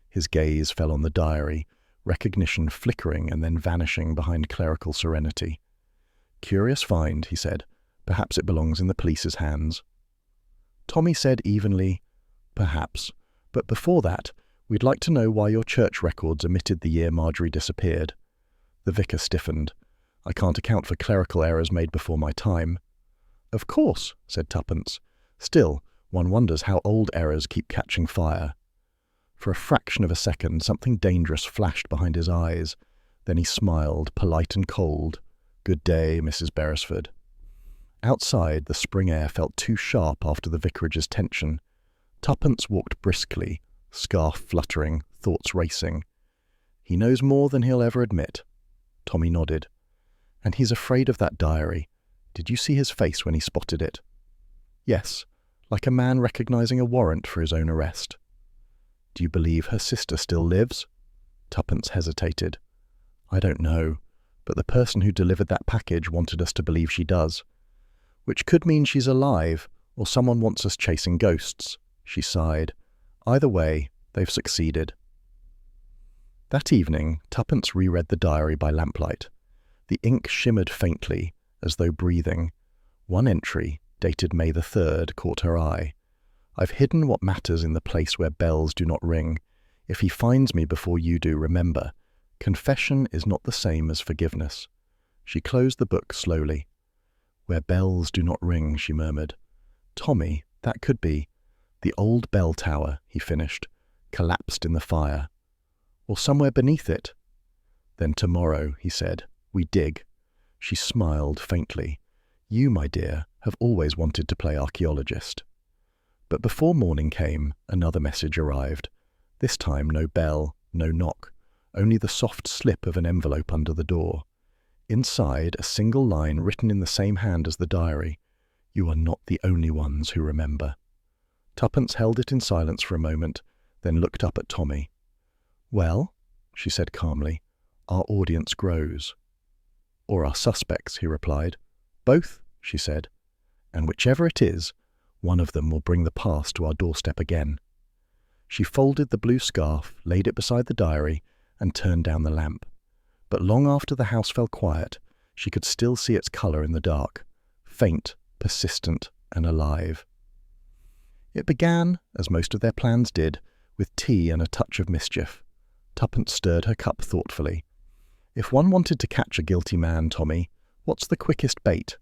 His gaze fell on the diary, recognition flickering and then vanishing behind clerical serenity. "Curious find," he said. "Perhaps it belongs in the police's hands." Tommy said evenly, "Perhaps. But before that, we'd like to know why your church records omitted the year Marjorie disappeared." The vicar stiffened. "I can't account for clerical errors made before my time." "Of course," said Tuppence. "Still, one wonders how old errors keep catching fire." For a fraction of a second, something dangerous flashed behind his eyes. Then he smiled, polite and cold. "Good day, Mrs. Beresford." Outside, the spring air felt too sharp after the vicarage's tension. Tuppence walked briskly, scarf fluttering, thoughts racing. "He knows more than he'll ever admit." Tommy nodded. "And he's afraid of that diary. Did you see his face when he spotted it?" "Yes, like a man recognizing a warrant for his own arrest." "Do you believe her sister still lives?" Tuppence hesitated. "I don't know, but the person who delivered that package wanted us to believe she does. Which could mean she's alive, or someone wants us chasing ghosts." She sighed. "Either way, they've succeeded." That evening, Tuppence reread the diary by lamplight. The ink shimmered faintly, as though breathing. One entry, dated May the 3rd, caught her eye. "I've hidden what matters in the place where bells do not ring. If he finds me before you do, remember, confession is not the same as forgiveness." She closed the book slowly. "Where bells do not ring," she murmured. "Tommy, that could be the old bell tower," he finished, "collapsed in the fire. Or somewhere beneath it." "Then tomorrow," he said, "we dig." She smiled faintly. "You, my dear, have always wanted to play archaeologist." But before morning came, another message arrived. This time no bell, no knock, only the soft slip of an envelope under the door. Inside, a single line written in the same hand as the diary. "You are not the only ones who remember." Tuppence held it in silence for a moment, then looked up at Tommy. "Well," she said calmly, "our audience grows." "Or our suspects," he replied. "Both," she said. "And whichever it is, one of them will bring the past to our doorstep again." She folded the blue scarf, laid it beside the diary, and turned down the lamp. But long after the house fell quiet, she could still see its colour in the dark, faint, persistent, and alive. It began, as most of their plans did, with tea and a touch of mischief. Tuppence stirred her cup thoughtfully. "If one wanted to catch a guilty man, Tommy, what's the quickest bait?"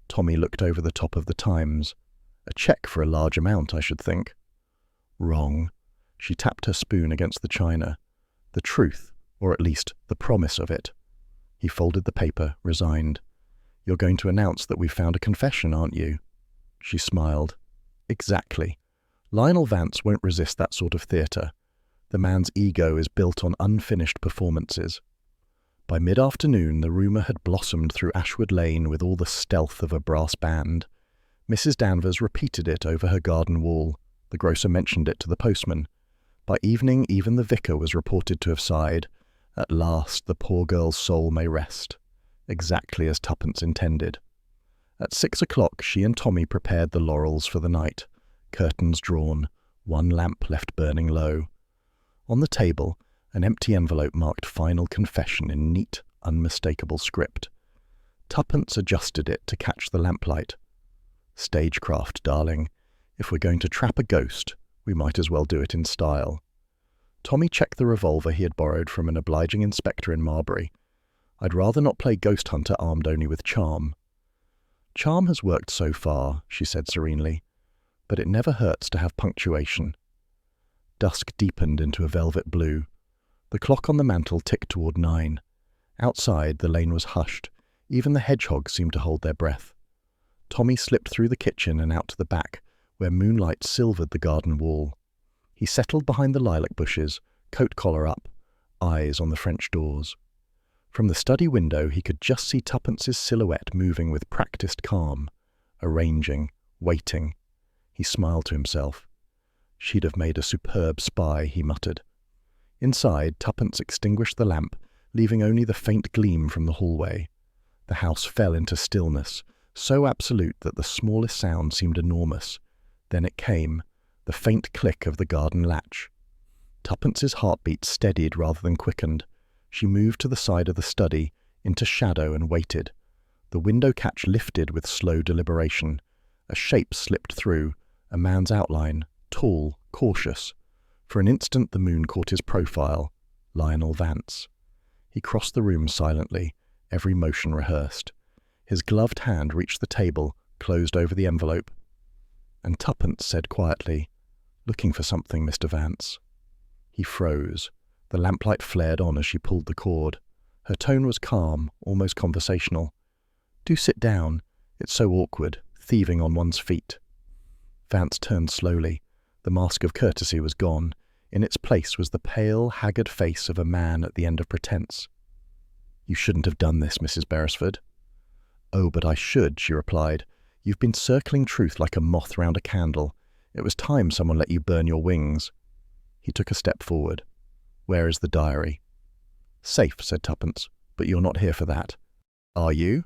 Tommy looked over the top of the Times. "A cheque for a large amount, I should think." "Wrong." She tapped her spoon against the china. "The truth, or at least the promise of it." He folded the paper, resigned. "You're going to announce that we've found a confession, aren't you?" She smiled. "Exactly. Lionel Vance won't resist that sort of theatre. The man's ego is built on unfinished performances." By mid-afternoon, the rumour had blossomed through Ashwood Lane with all the stealth of a brass band. Mrs. Danvers repeated it over her garden wall. The grocer mentioned it to the postman. By evening, even the vicar was reported to have sighed. "At last, the poor girl's soul may rest." Exactly as Tuppence intended. At 6 o'clock, she and Tommy prepared the laurels for the night. Curtains drawn, one lamp left burning low. On the table, an empty envelope marked "Final Confession" in neat, unmistakable script. Tuppence adjusted it to catch the lamplight. "Stagecraft, darling. If we're going to trap a ghost, we might as well do it in style." Tommy checked the revolver he had borrowed from an obliging inspector in Marbury. "I'd rather not play ghost hunter armed only with charm." "Charm has worked so far," she said serenely, "but it never hurts to have punctuation." Dusk deepened into a velvet blue. The clock on the mantel ticked toward 9. Outside, the lane was hushed. Even the hedgehogs seemed to hold their breath. Tommy slipped through the kitchen and out to the back, where moonlight silvered the garden wall. He settled behind the lilac bushes, coat collar up, eyes on the French doors. From the study window he could just see Tuppence's silhouette moving with practiced calm, arranging, waiting. He smiled to himself. She'd have made a superb spy, he muttered. Inside, Tuppence extinguished the lamp, leaving only the faint gleam from the hallway. The house fell into stillness, so absolute that the smallest sound seemed enormous. Then it came, the faint click of the garden latch. Tuppence's heartbeat steadied rather than quickened. She moved to the side of the study, into shadow, and waited. The window catch lifted with slow deliberation. A shape slipped through, a man's outline, tall, cautious. For an instant the moon caught his profile, Lionel Vance. He crossed the room silently, every motion rehearsed. His gloved hand reached the table, closed over the envelope. And Tuppence said quietly, "Looking for something, Mr. Vance." He froze. The lamplight flared on as she pulled the cord. Her tone was calm, almost conversational. "Do sit down. It's so awkward, thieving on one's feet." Vance turned slowly. The mask of courtesy was gone. In its place was the pale, haggard face of a man at the end of pretense. "You shouldn't have done this, Mrs. Beresford." "Oh, but I should," she replied. "You've been circling truth like a moth round a candle. It was time someone let you burn your wings." He took a step forward. "Where is the diary?" "Safe," said Tuppence, "but you're not here for that." "Are you?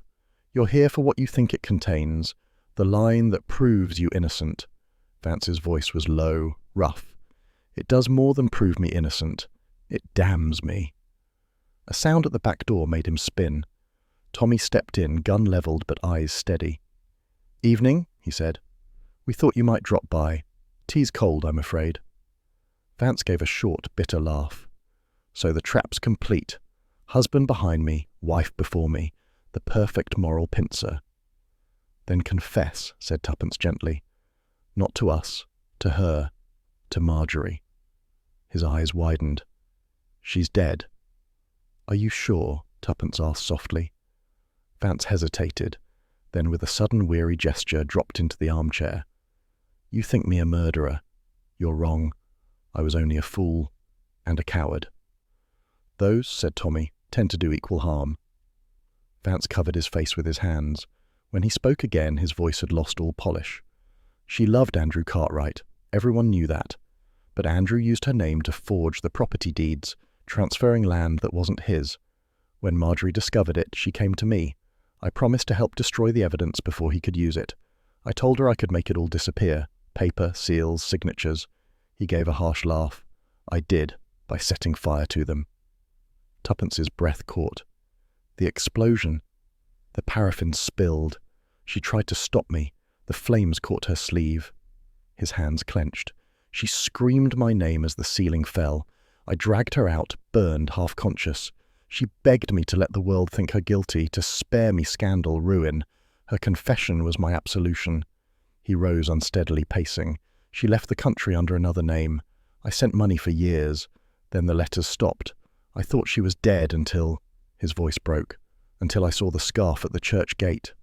You're here for what you think it contains, the line that proves you innocent." Vance's voice was low, rough. "It does more than prove me innocent. It damns me." A sound at the back door made him spin. Tommy stepped in, gun levelled but eyes steady. "Evening," he said. "We thought you might drop by. Tea's cold, I'm afraid." Vance gave a short, bitter laugh. "So the trap's complete. Husband behind me, wife before me, the perfect moral pincer." "Then confess," said Tuppence gently. "Not to us, to her, to Marjorie." His eyes widened. "She's dead." "Are you sure?" Tuppence asked softly. Vance hesitated, then with a sudden weary gesture dropped into the armchair. "You think me a murderer. You're wrong. I was only a fool and a coward." "Those," said Tommy, "tend to do equal harm." Vance covered his face with his hands. When he spoke again, his voice had lost all polish. She loved Andrew Cartwright. Everyone knew that. But Andrew used her name to forge the property deeds, transferring land that wasn't his. When Marjorie discovered it, she came to me. I promised to help destroy the evidence before he could use it. I told her I could make it all disappear. Paper, seals, signatures. He gave a harsh laugh. I did, by setting fire to them. Tuppence's breath caught. The explosion. The paraffin spilled. She tried to stop me. The flames caught her sleeve. His hands clenched. She screamed my name as the ceiling fell. I dragged her out, burned, half-conscious. She begged me to let the world think her guilty, to spare me scandal, ruin. Her confession was my absolution. He rose unsteadily, pacing. She left the country under another name. I sent money for years. Then the letters stopped. I thought she was dead until... His voice broke. Until I saw the scarf at the church gate.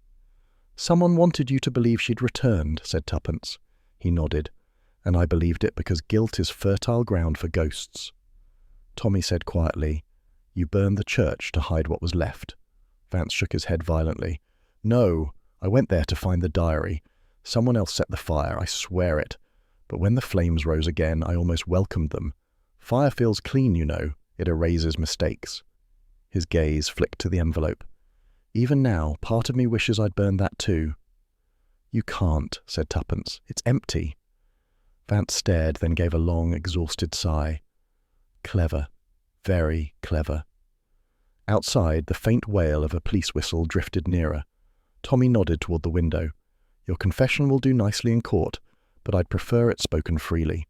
"Someone wanted you to believe she'd returned," said Tuppence. He nodded. "And I believed it because guilt is fertile ground for ghosts." Tommy said quietly, "You burned the church to hide what was left." Vance shook his head violently. "No, I went there to find the diary. Someone else set the fire, I swear it. But when the flames rose again, I almost welcomed them. Fire feels clean, you know. It erases mistakes." His gaze flicked to the envelope. "Even now, part of me wishes I'd burned that too." "You can't," said Tuppence. "It's empty." Vance stared, then gave a long, exhausted sigh. "Clever. Very clever." Outside, the faint wail of a police whistle drifted nearer. Tommy nodded toward the window. "Your confession will do nicely in court, but I'd prefer it spoken freely."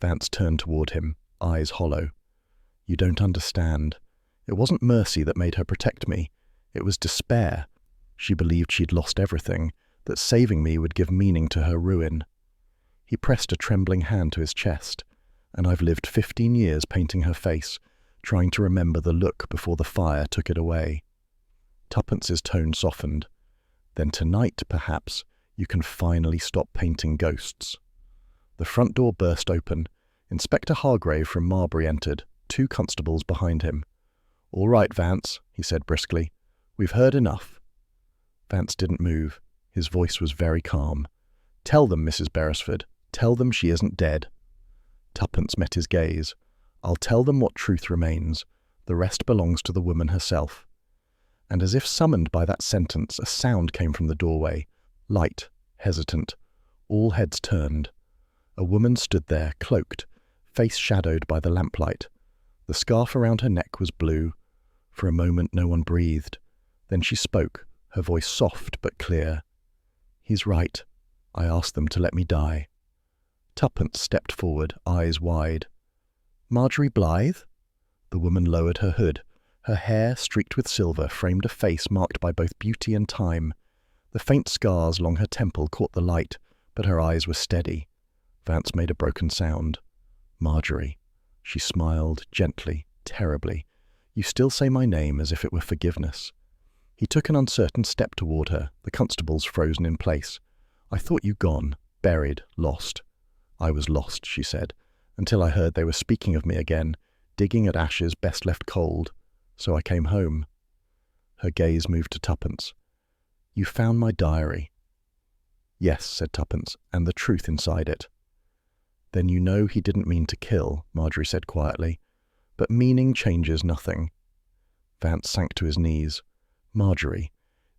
Vance turned toward him, eyes hollow. "You don't understand. It wasn't mercy that made her protect me. It was despair. She believed she'd lost everything, that saving me would give meaning to her ruin." He pressed a trembling hand to his chest. "And I've lived 15 years painting her face, trying to remember the look before the fire took it away." Tuppence's tone softened. "Then tonight, perhaps, you can finally stop painting ghosts." The front door burst open. Inspector Hargrave from Marbury entered, 2 constables behind him. "All right, Vance," he said briskly. "We've heard enough." Vance didn't move. His voice was very calm. "Tell them, Mrs. Beresford. Tell them she isn't dead." Tuppence met his gaze. "I'll tell them what truth remains. The rest belongs to the woman herself." And as if summoned by that sentence, a sound came from the doorway. Light, hesitant. All heads turned. A woman stood there, cloaked, face shadowed by the lamplight. The scarf around her neck was blue. For a moment no one breathed. Then she spoke, her voice soft but clear. "He's right. I asked them to let me die." Tuppence stepped forward, eyes wide. "Marjorie Blythe?" The woman lowered her hood. Her hair, streaked with silver, framed a face marked by both beauty and time. The faint scars along her temple caught the light, but her eyes were steady. Vance made a broken sound. "Marjorie." She smiled, gently, terribly. "You still say my name as if it were forgiveness." He took an uncertain step toward her, the constables frozen in place. "I thought you gone, buried, lost." "I was lost," she said, "until I heard they were speaking of me again, digging at ashes best left cold. So I came home." Her gaze moved to Tuppence. "You found my diary." "Yes," said Tuppence, "and the truth inside it." "Then you know he didn't mean to kill," Marjorie said quietly. "But meaning changes nothing." Vance sank to his knees. "Marjorie,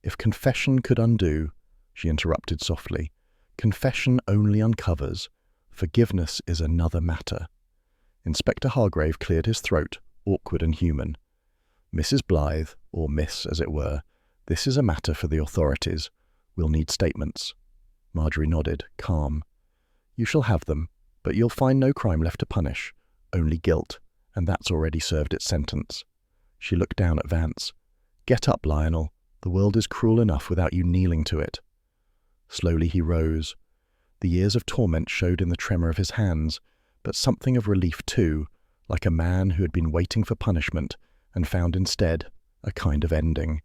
if confession could undo," she interrupted softly, "confession only uncovers. Forgiveness is another matter." Inspector Hargrave cleared his throat, awkward and human. "Mrs. Blythe, or Miss as it were, this is a matter for the authorities. We'll need statements." Marjorie nodded, calm. "You shall have them, but you'll find no crime left to punish, only guilt, and that's already served its sentence." She looked down at Vance. "Get up, Lionel. The world is cruel enough without you kneeling to it." Slowly he rose. The years of torment showed in the tremor of his hands, but something of relief too, like a man who had been waiting for punishment and found instead a kind of ending.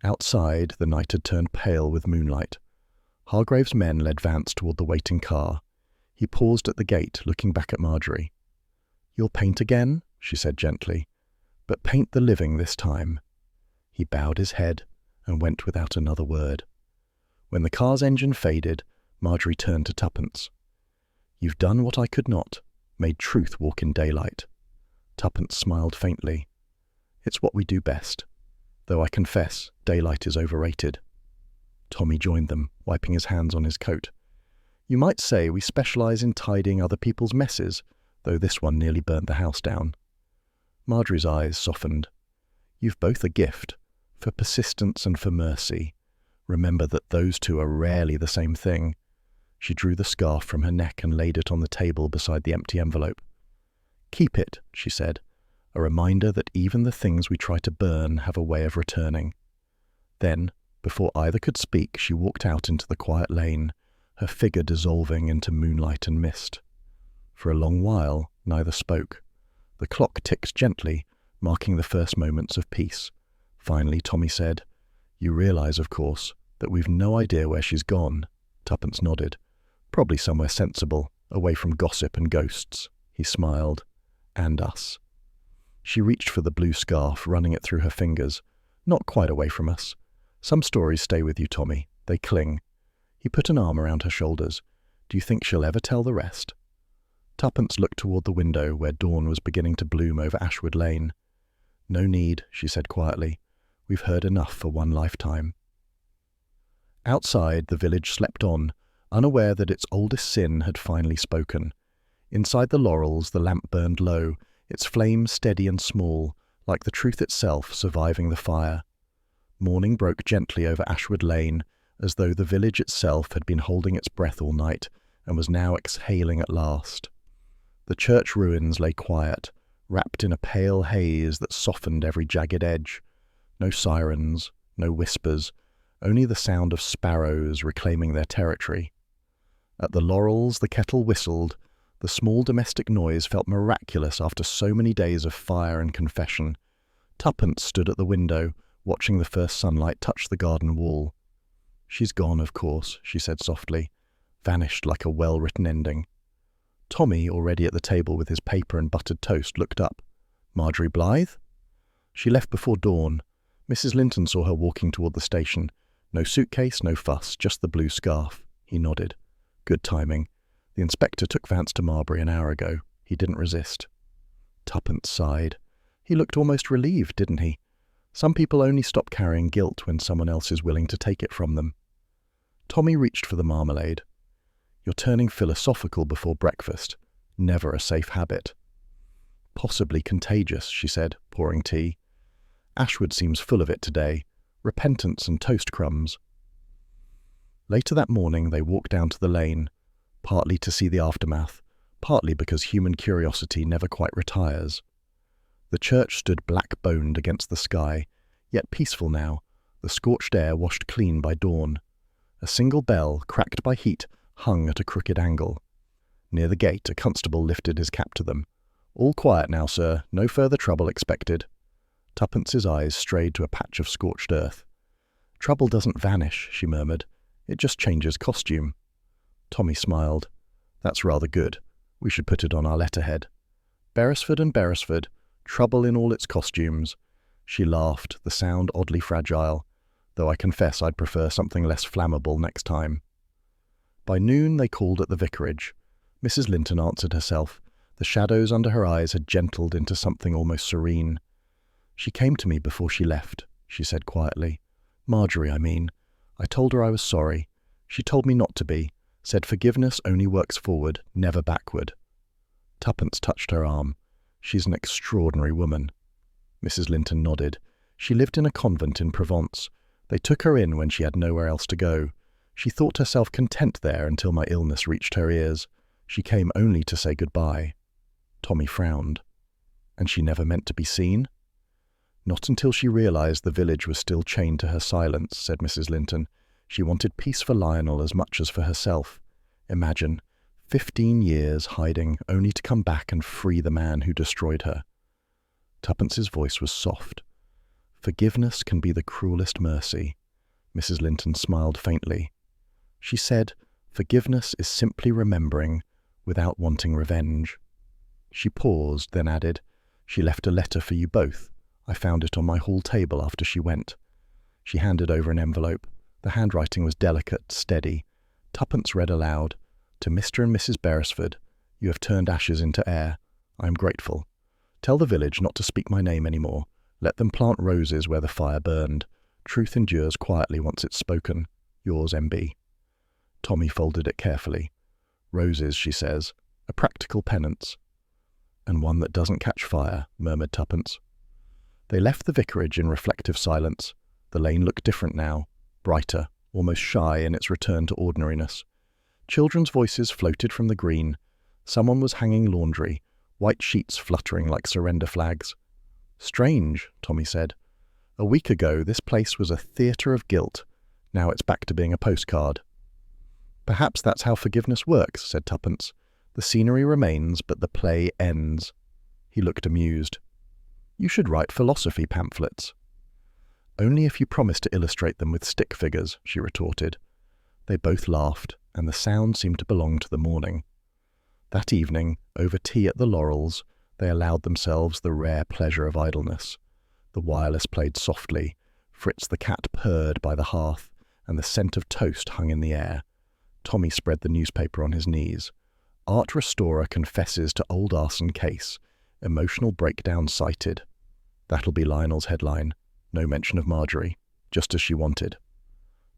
Outside, the night had turned pale with moonlight. Hargrave's men led Vance toward the waiting car. He paused at the gate, looking back at Marjorie. "You'll paint again?" she said gently. "But paint the living this time." He bowed his head and went without another word. When the car's engine faded, Marjorie turned to Tuppence. "You've done what I could not, made truth walk in daylight." Tuppence smiled faintly. "It's what we do best. Though I confess, daylight is overrated." Tommy joined them, wiping his hands on his coat. "You might say we specialize in tidying other people's messes, though this one nearly burnt the house down." Marjorie's eyes softened. "You've both a gift, for persistence and for mercy. Remember that those two are rarely the same thing." She drew the scarf from her neck and laid it on the table beside the empty envelope. "Keep it," she said, "a reminder that even the things we try to burn have a way of returning." Then, before either could speak, she walked out into the quiet lane, her figure dissolving into moonlight and mist. For a long while, neither spoke. The clock ticked gently, marking the first moments of peace. Finally, Tommy said, "You realize, of course, that we've no idea where she's gone." Tuppence nodded. "Probably somewhere sensible, away from gossip and ghosts." He smiled. "And us." She reached for the blue scarf, running it through her fingers. "Not quite away from us. Some stories stay with you, Tommy. They cling." He put an arm around her shoulders. "Do you think she'll ever tell the rest?" Tuppence looked toward the window where dawn was beginning to bloom over Ashwood Lane. "No need," she said quietly. "We've heard enough for one lifetime." Outside, the village slept on, unaware that its oldest sin had finally spoken. Inside the laurels, the lamp burned low, its flame steady and small, like the truth itself surviving the fire. Morning broke gently over Ashwood Lane, as though the village itself had been holding its breath all night and was now exhaling at last. The church ruins lay quiet, wrapped in a pale haze that softened every jagged edge. No sirens, no whispers, only the sound of sparrows reclaiming their territory. At the laurels the kettle whistled. The small domestic noise felt miraculous after so many days of fire and confession. Tuppence stood at the window, watching the first sunlight touch the garden wall. "She's gone, of course," she said softly. "Vanished like a well-written ending." Tommy, already at the table with his paper and buttered toast, looked up. "Marjorie Blythe?" She left before dawn. Mrs. Linton saw her walking toward the station. No suitcase, no fuss, just the blue scarf. He nodded. Good timing. The inspector took Vance to Marbury an hour ago. He didn't resist. Tuppence sighed. He looked almost relieved, didn't he? Some people only stop carrying guilt when someone else is willing to take it from them. Tommy reached for the marmalade. You're turning philosophical before breakfast. Never a safe habit. Possibly contagious, she said, pouring tea. Ashwood seems full of it today. Repentance and toast crumbs. Later that morning they walked down to the lane, partly to see the aftermath, partly because human curiosity never quite retires. The church stood black-boned against the sky, yet peaceful now, the scorched air washed clean by dawn. A single bell, cracked by heat, hung at a crooked angle. Near the gate, a constable lifted his cap to them. All quiet now, sir. No further trouble expected. Tuppence's eyes strayed to a patch of scorched earth. Trouble doesn't vanish, she murmured. It just changes costume. Tommy smiled. That's rather good. We should put it on our letterhead. Beresford and Beresford, trouble in all its costumes. She laughed, the sound oddly fragile, though I confess I'd prefer something less flammable next time. By noon they called at the vicarage. Mrs. Linton answered herself. The shadows under her eyes had gentled into something almost serene. She came to me before she left, she said quietly. Marjorie, I mean. I told her I was sorry. She told me not to be, said forgiveness only works forward, never backward. Tuppence touched her arm. She's an extraordinary woman. Mrs. Linton nodded. She lived in a convent in Provence. They took her in when she had nowhere else to go. She thought herself content there until my illness reached her ears. She came only to say goodbye. Tommy frowned. And she never meant to be seen? Not until she realized the village was still chained to her silence, said Mrs. Linton. She wanted peace for Lionel as much as for herself. Imagine, 15 years hiding, only to come back and free the man who destroyed her. Tuppence's voice was soft. Forgiveness can be the cruelest mercy. Mrs. Linton smiled faintly. She said, forgiveness is simply remembering without wanting revenge. She paused, then added, she left a letter for you both. I found it on my hall table after she went. She handed over an envelope. The handwriting was delicate, steady. Tuppence read aloud, to Mr. and Mrs. Beresford, you have turned ashes into air. I am grateful. Tell the village not to speak my name any more. Let them plant roses where the fire burned. Truth endures quietly once it's spoken. Yours, M.B. Tommy folded it carefully. Roses, she says, a practical penance. And one that doesn't catch fire, murmured Tuppence. They left the vicarage in reflective silence. The lane looked different now, brighter, almost shy in its return to ordinariness. Children's voices floated from the green. Someone was hanging laundry, white sheets fluttering like surrender flags. Strange, Tommy said. A week ago this place was a theatre of guilt. Now it's back to being a postcard. Perhaps that's how forgiveness works, said Tuppence. The scenery remains, but the play ends. He looked amused. You should write philosophy pamphlets. Only if you promise to illustrate them with stick figures, she retorted. They both laughed, and the sound seemed to belong to the morning. That evening, over tea at the Laurels, they allowed themselves the rare pleasure of idleness. The wireless played softly, Fritz the cat purred by the hearth, and the scent of toast hung in the air. Tommy spread the newspaper on his knees. Art restorer confesses to old arson case. Emotional breakdown cited. That'll be Lionel's headline. No mention of Marjorie, just as she wanted.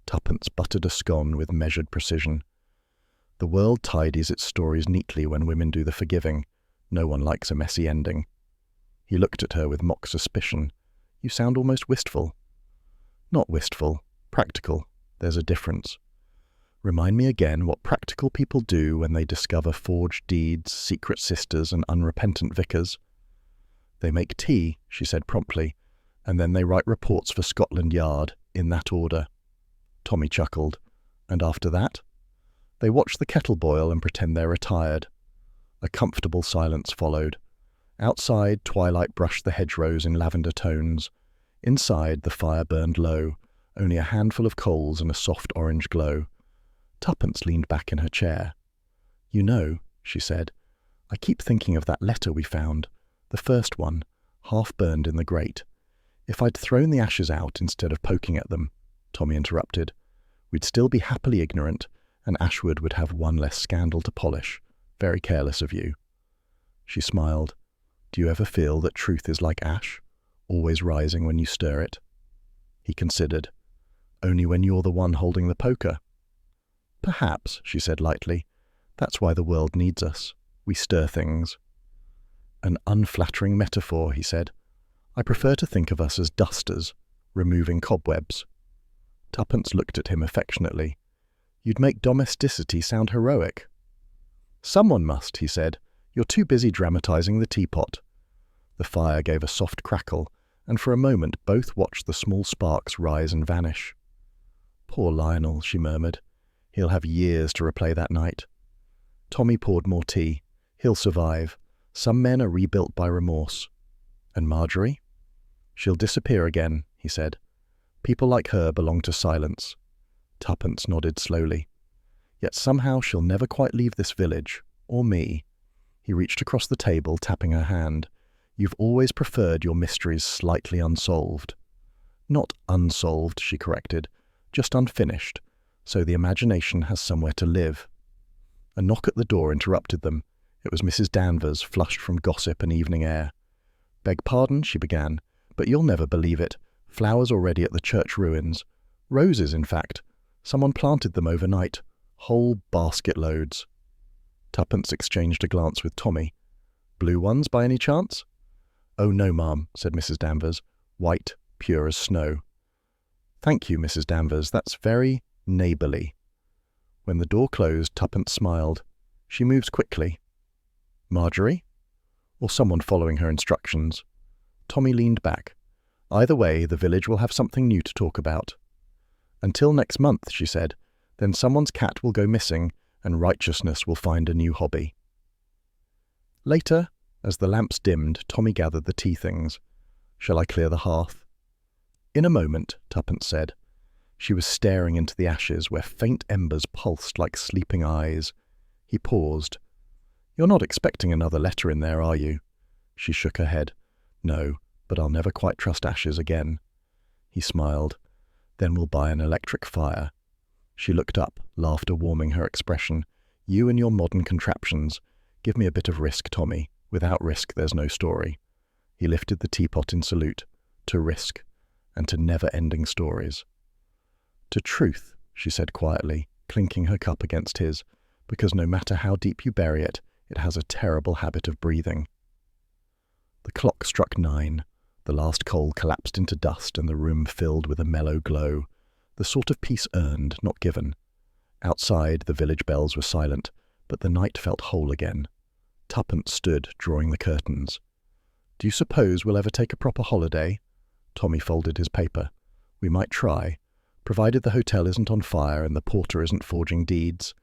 Tuppence buttered a scone with measured precision. The world tidies its stories neatly when women do the forgiving. No one likes a messy ending. He looked at her with mock suspicion. You sound almost wistful. Not wistful, practical. There's a difference. Remind me again what practical people do when they discover forged deeds, secret sisters, and unrepentant vicars. They make tea, she said promptly, and then they write reports for Scotland Yard, in that order. Tommy chuckled. And after that? They watch the kettle boil and pretend they're retired. A comfortable silence followed. Outside, twilight brushed the hedgerows in lavender tones. Inside, the fire burned low, only a handful of coals and a soft orange glow. Tuppence leaned back in her chair. You know, she said, I keep thinking of that letter we found, the first one, half burned in the grate. If I'd thrown the ashes out instead of poking at them, Tommy interrupted, we'd still be happily ignorant, and Ashwood would have one less scandal to polish. Very careless of you. She smiled. Do you ever feel that truth is like ash, always rising when you stir it? He considered. Only when you're the one holding the poker. Perhaps, she said lightly. That's why the world needs us. We stir things. An unflattering metaphor, he said. I prefer to think of us as dusters, removing cobwebs. Tuppence looked at him affectionately. You'd make domesticity sound heroic. Someone must, he said. You're too busy dramatizing the teapot. The fire gave a soft crackle, and for a moment both watched the small sparks rise and vanish. Poor Lionel, she murmured. He'll have years to replay that night. Tommy poured more tea. He'll survive. Some men are rebuilt by remorse. And Marjorie? She'll disappear again, he said. People like her belong to silence. Tuppence nodded slowly. Yet somehow she'll never quite leave this village, or me. He reached across the table, tapping her hand. You've always preferred your mysteries slightly unsolved. Not unsolved, she corrected, just unfinished, so the imagination has somewhere to live. A knock at the door interrupted them. It was Mrs. Danvers, flushed from gossip and evening air. Beg pardon, she began, but you'll never believe it. Flowers already at the church ruins. Roses, in fact. Someone planted them overnight. Whole basket loads. Tuppence exchanged a glance with Tommy. Blue ones, by any chance? Oh, no, ma'am, said Mrs. Danvers. White, pure as snow. Thank you, Mrs. Danvers. That's very neighbourly. When the door closed, Tuppence smiled. She moves quickly. Marjorie? Or someone following her instructions? Tommy leaned back. Either way, the village will have something new to talk about. Until next month, she said. Then someone's cat will go missing, and righteousness will find a new hobby. Later, as the lamps dimmed, Tommy gathered the tea things. Shall I clear the hearth? In a moment, Tuppence said. She was staring into the ashes where faint embers pulsed like sleeping eyes. He paused. You're not expecting another letter in there, are you? She shook her head. No, but I'll never quite trust ashes again. He smiled. Then we'll buy an electric fire. She looked up, laughter warming her expression. You and your modern contraptions. Give me a bit of risk, Tommy. Without risk, there's no story. He lifted the teapot in salute. To risk, and to never-ending stories. To truth, she said quietly, clinking her cup against his, because no matter how deep you bury it, it has a terrible habit of breathing. The clock struck 9. The last coal collapsed into dust and the room filled with a mellow glow, the sort of peace earned, not given. Outside, the village bells were silent, but the night felt whole again. Tuppence stood, drawing the curtains. Do you suppose we'll ever take a proper holiday? Tommy folded his paper. We might try, provided the hotel isn't on fire and the porter isn't forging deeds.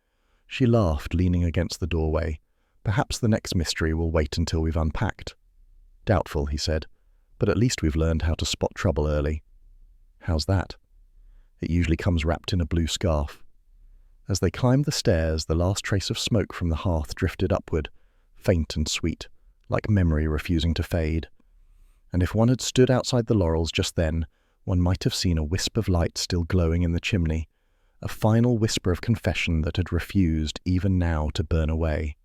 She laughed, leaning against the doorway. Perhaps the next mystery will wait until we've unpacked. Doubtful, he said, but at least we've learned how to spot trouble early. How's that? It usually comes wrapped in a blue scarf. As they climbed the stairs, the last trace of smoke from the hearth drifted upward, faint and sweet, like memory refusing to fade. And if one had stood outside the laurels just then, one might have seen a wisp of light still glowing in the chimney, a final whisper of confession that had refused, even now, to burn away.